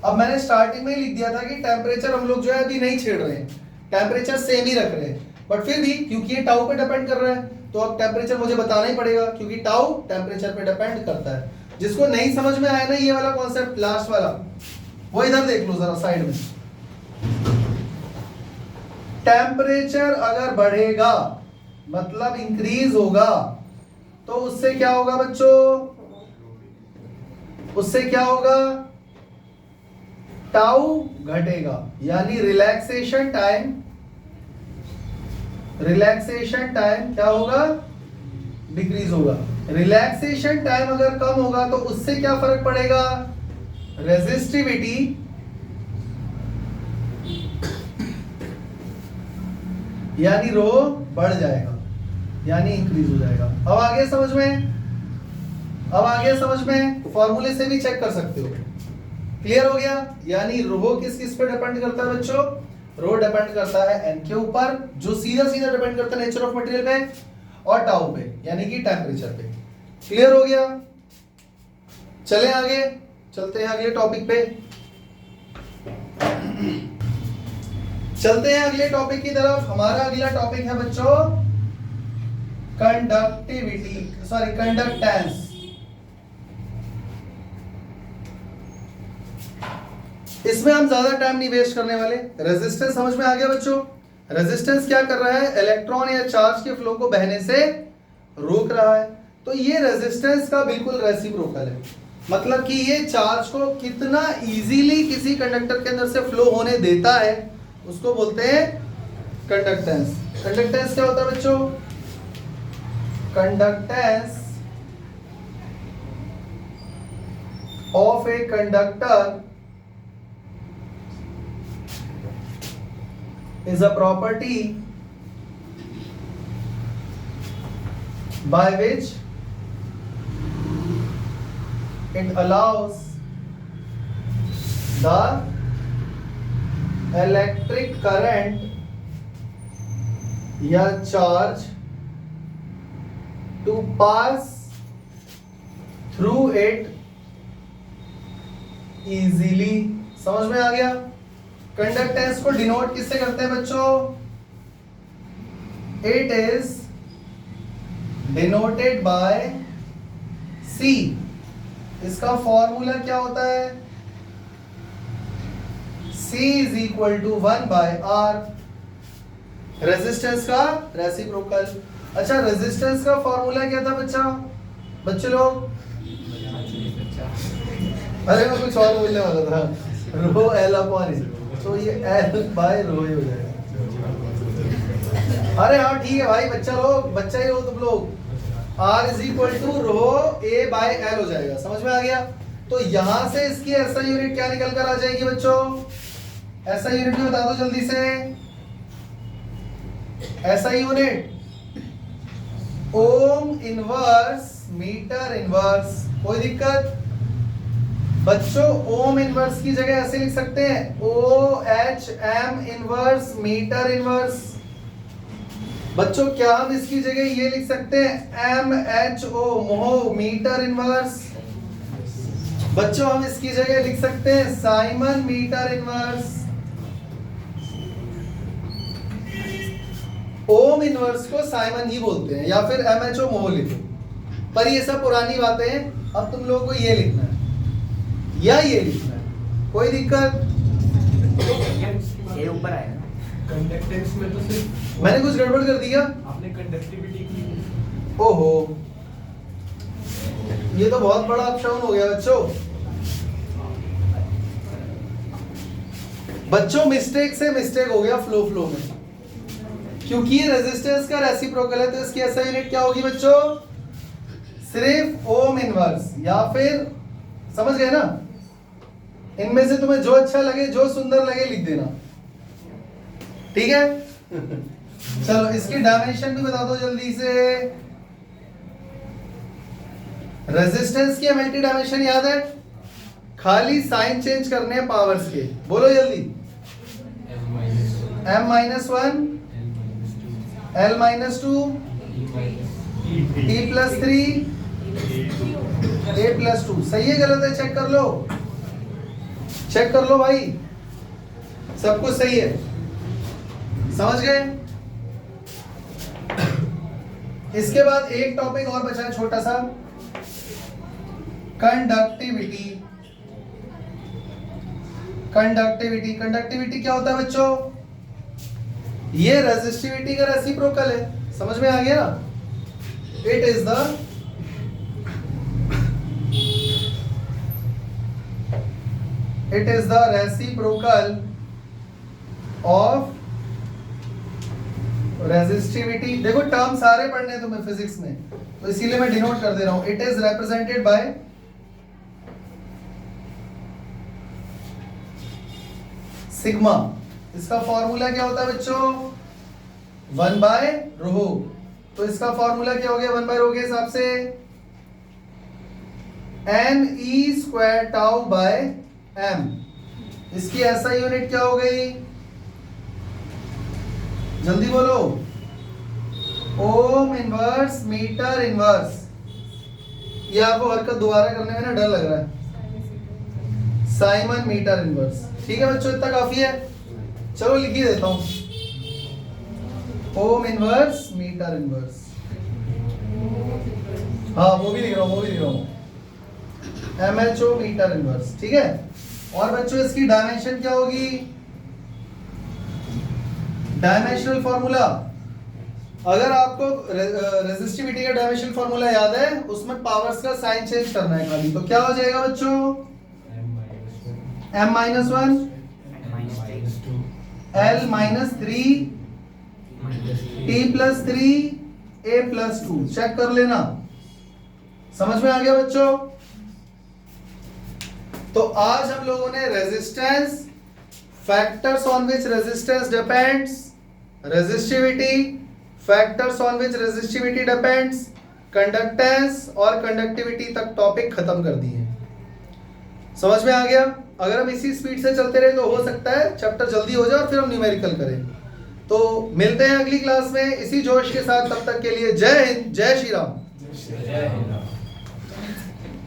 अब मैंने स्टार्टिंग में ही लिख दिया था कि टेम्परेचर हम लोग जो है अभी नहीं छेड़ रहे हैं, टेम्परेचर सेम ही रख रहे हैं, बट फिर भी क्योंकि ये टाउ पे डिपेंड कर रहा है तो अब टेम्परेचर मुझे बताना ही पड़ेगा, क्योंकि टाउ टेम्परेचर पे डिपेंड करता है। जिसको नहीं समझ में आया ना ये वाला कॉन्सेप्ट लास्ट वाला, वो इधर देख लो जरा साइड में। टेम्परेचर अगर बढ़ेगा मतलब इंक्रीज होगा, तो उससे क्या होगा बच्चों, उससे क्या होगा, टाउ घटेगा, यानी रिलैक्सेशन टाइम क्या होगा, डिक्रीज होगा। रिलैक्सेशन टाइम अगर कम होगा तो उससे क्या फर्क पड़ेगा, रेजिस्टिविटी यानी रो बढ़ जाएगा। यानी इंक्रीज हो जाएगा। अब आगे समझ में, अब आगे समझ में, फॉर्मूले से भी चेक कर सकते हो। क्लियर हो गया? यानी रो किस किस पे डिपेंड करता है बच्चों? रो डिपेंड करता है एन के ऊपर, जो सीधा सीधा डिपेंड करता है नेचर ऑफ मटेरियल पे और टाउ पे, यानी कि टेम्परेचर पे। क्लियर हो गया? चलें आगे, चलते हैं अगले टॉपिक पे। चलते हैं अगले टॉपिक की तरफ। हमारा अगला टॉपिक है बच्चों कंडक्टिविटी, सॉरी कंडक्टेंस। इसमें हम ज्यादा टाइम नहीं वेस्ट करने वाले। रेजिस्टेंस समझ में आ गया बच्चों? रेजिस्टेंस क्या कर रहा है? इलेक्ट्रॉन या चार्ज के फ्लो को बहने से रोक रहा है। तो ये रेजिस्टेंस का बिल्कुल रेसिप्रोकल है, मतलब कि ये चार्ज को कितना इजीली किसी कंडक्टर के अंदर से फ्लो होने देता है, उसको बोलते हैं कंडक्टेंस। कंडक्टेंस क्या होता है बच्चों? Conductance of a conductor is a property by which it allows the electric current या charge to pass through it easily। समझ में आ गया? कंडक्टेंस को डिनोट किससे करते हैं बच्चों? It is denoted by C। इसका फॉर्मूला क्या होता है? C is equal to 1/R। Resistance का रेसिप्रोकल। अच्छा, रेजिस्टेंस का फॉर्मूला क्या था बच्चे लोग? अरे मैं कुछ और बोलने वाला था, रो L अपॉन E, तो ये L बाय रो ही हो जाएगा। अरे हाँ ठीक है भाई, बच्चा ही हो तुम लोग। R is equal to rho A by L हो जाएगा। समझ में आ गया? तो यहां से इसकी ऐसा यूनिट क्या निकल कर आ जाएगी बच्चों? ऐसा यूनिट भी बता दो जल्दी से। ऐसा unit ohm inverse metre inverse. कोई दिक्कत? बच्चों ओम इनवर्स की जगह ऐसे लिख सकते हैं, OHM इनवर्स मीटर इनवर्स। बच्चों क्या हम इसकी जगह ये लिख सकते हैं, MHO मोह मीटर इनवर्स। बच्चों हम इसकी जगह लिख सकते हैं siemens metre inverse. Ohm inverse को साइमन ही बोलते हैं, या फिर MHO मोह लिखो। पर ये सब पुरानी बातें हैं, अब तुम लोगों को ये लिखना है या ये लिखना है। कोई दिक्कत? ये ऊपर आएगा ना कंडक्टेंस में, तो सिर्फ मैंने कुछ गड़बड़ कर दिया? आपने कंडक्टिविटी की। ओहो, ये तो बहुत बड़ा अपशाउन हो गया बच्चों मिस्टेक से मिस्टेक हो गया फ्लो में, क्योंकि ये रेजिस्टेंस का रेसिप्रोकल है, तो इसकी ऐसा यूनिट क्या होगी बच्चों? सिर्फ ओम इनवर्स, या फिर समझ गए ना? इनमें से तुम्हें जो अच्छा लगे, जो सुंदर लगे लिख देना, ठीक है? चलो इसकी डायमेंशन भी बता दो जल्दी से। रेजिस्टेंस की एमएलटी डायमेंशन याद है? खाली साइन चेंज करने हैं पावर्स के। बोलो जल्दी। M-1 L-2 E+3 A+2। सही है गलत है? चेक कर लो, चेक कर लो भाई, सब कुछ सही है। समझ गए? इसके बाद एक टॉपिक और बचा है छोटा सा, कंडक्टिविटी। कंडक्टिविटी क्या होता है बच्चों? ये रेजिस्टिविटी का रेसिप्रोकल है। समझ में आ गया? It is the reciprocal of resistivity. देखो टर्म सारे पढ़ने हैं तुम्हें फिजिक्स में, तो इसीलिए मैं डिनोट कर दे रहा हूं। It is represented by sigma. इसका फॉर्मूला क्या होता है बच्चों? 1/ρ। तो इसका फॉर्मूला क्या हो गया 1/ρ के हिसाब से ne² टाउ बाय m। इसकी SI यूनिट क्या हो गई, जल्दी बोलो, ओम इनवर्स मीटर इनवर्स। ये आपको हरकत दोबारा करने में ना डर लग रहा है, साइमन मीटर इनवर्स। ठीक है बच्चों, इतना काफी है। चलो लिख ही देता हूं, ओम इनवर्स मीटर इनवर्स। हाँ वो भी लिख रहा हूँ MHO मीटर इनवर्स। ठीक है, और बच्चों इसकी डायमेंशन क्या होगी, डायमेंशनल फॉर्मूला। अगर आपको रेजिस्टिविटी का डायमेंशनल फॉर्मूला याद है, उसमें पावर्स का साइन चेंज करना है खाली, तो क्या हो जाएगा बच्चों, m-1 l-3 t+3 a+2। Check कर लेना, समझ में आ गया बच्चों। तो आज हम लोगों ने resistance, factors on which resistance depends, resistivity, factors on which resistivity depends, conductance और कंडक्टिविटी तक टॉपिक खत्म कर दिए। समझ में आ गया। अगर हम इसी स्पीड से चलते रहे तो हो सकता है चैप्टर जल्दी हो जाए और फिर हम न्यूमेरिकल करें। तो मिलते हैं अगली क्लास में इसी जोश के साथ, तब तक के लिए जय हिंद, जय श्री राम। जय हिंद।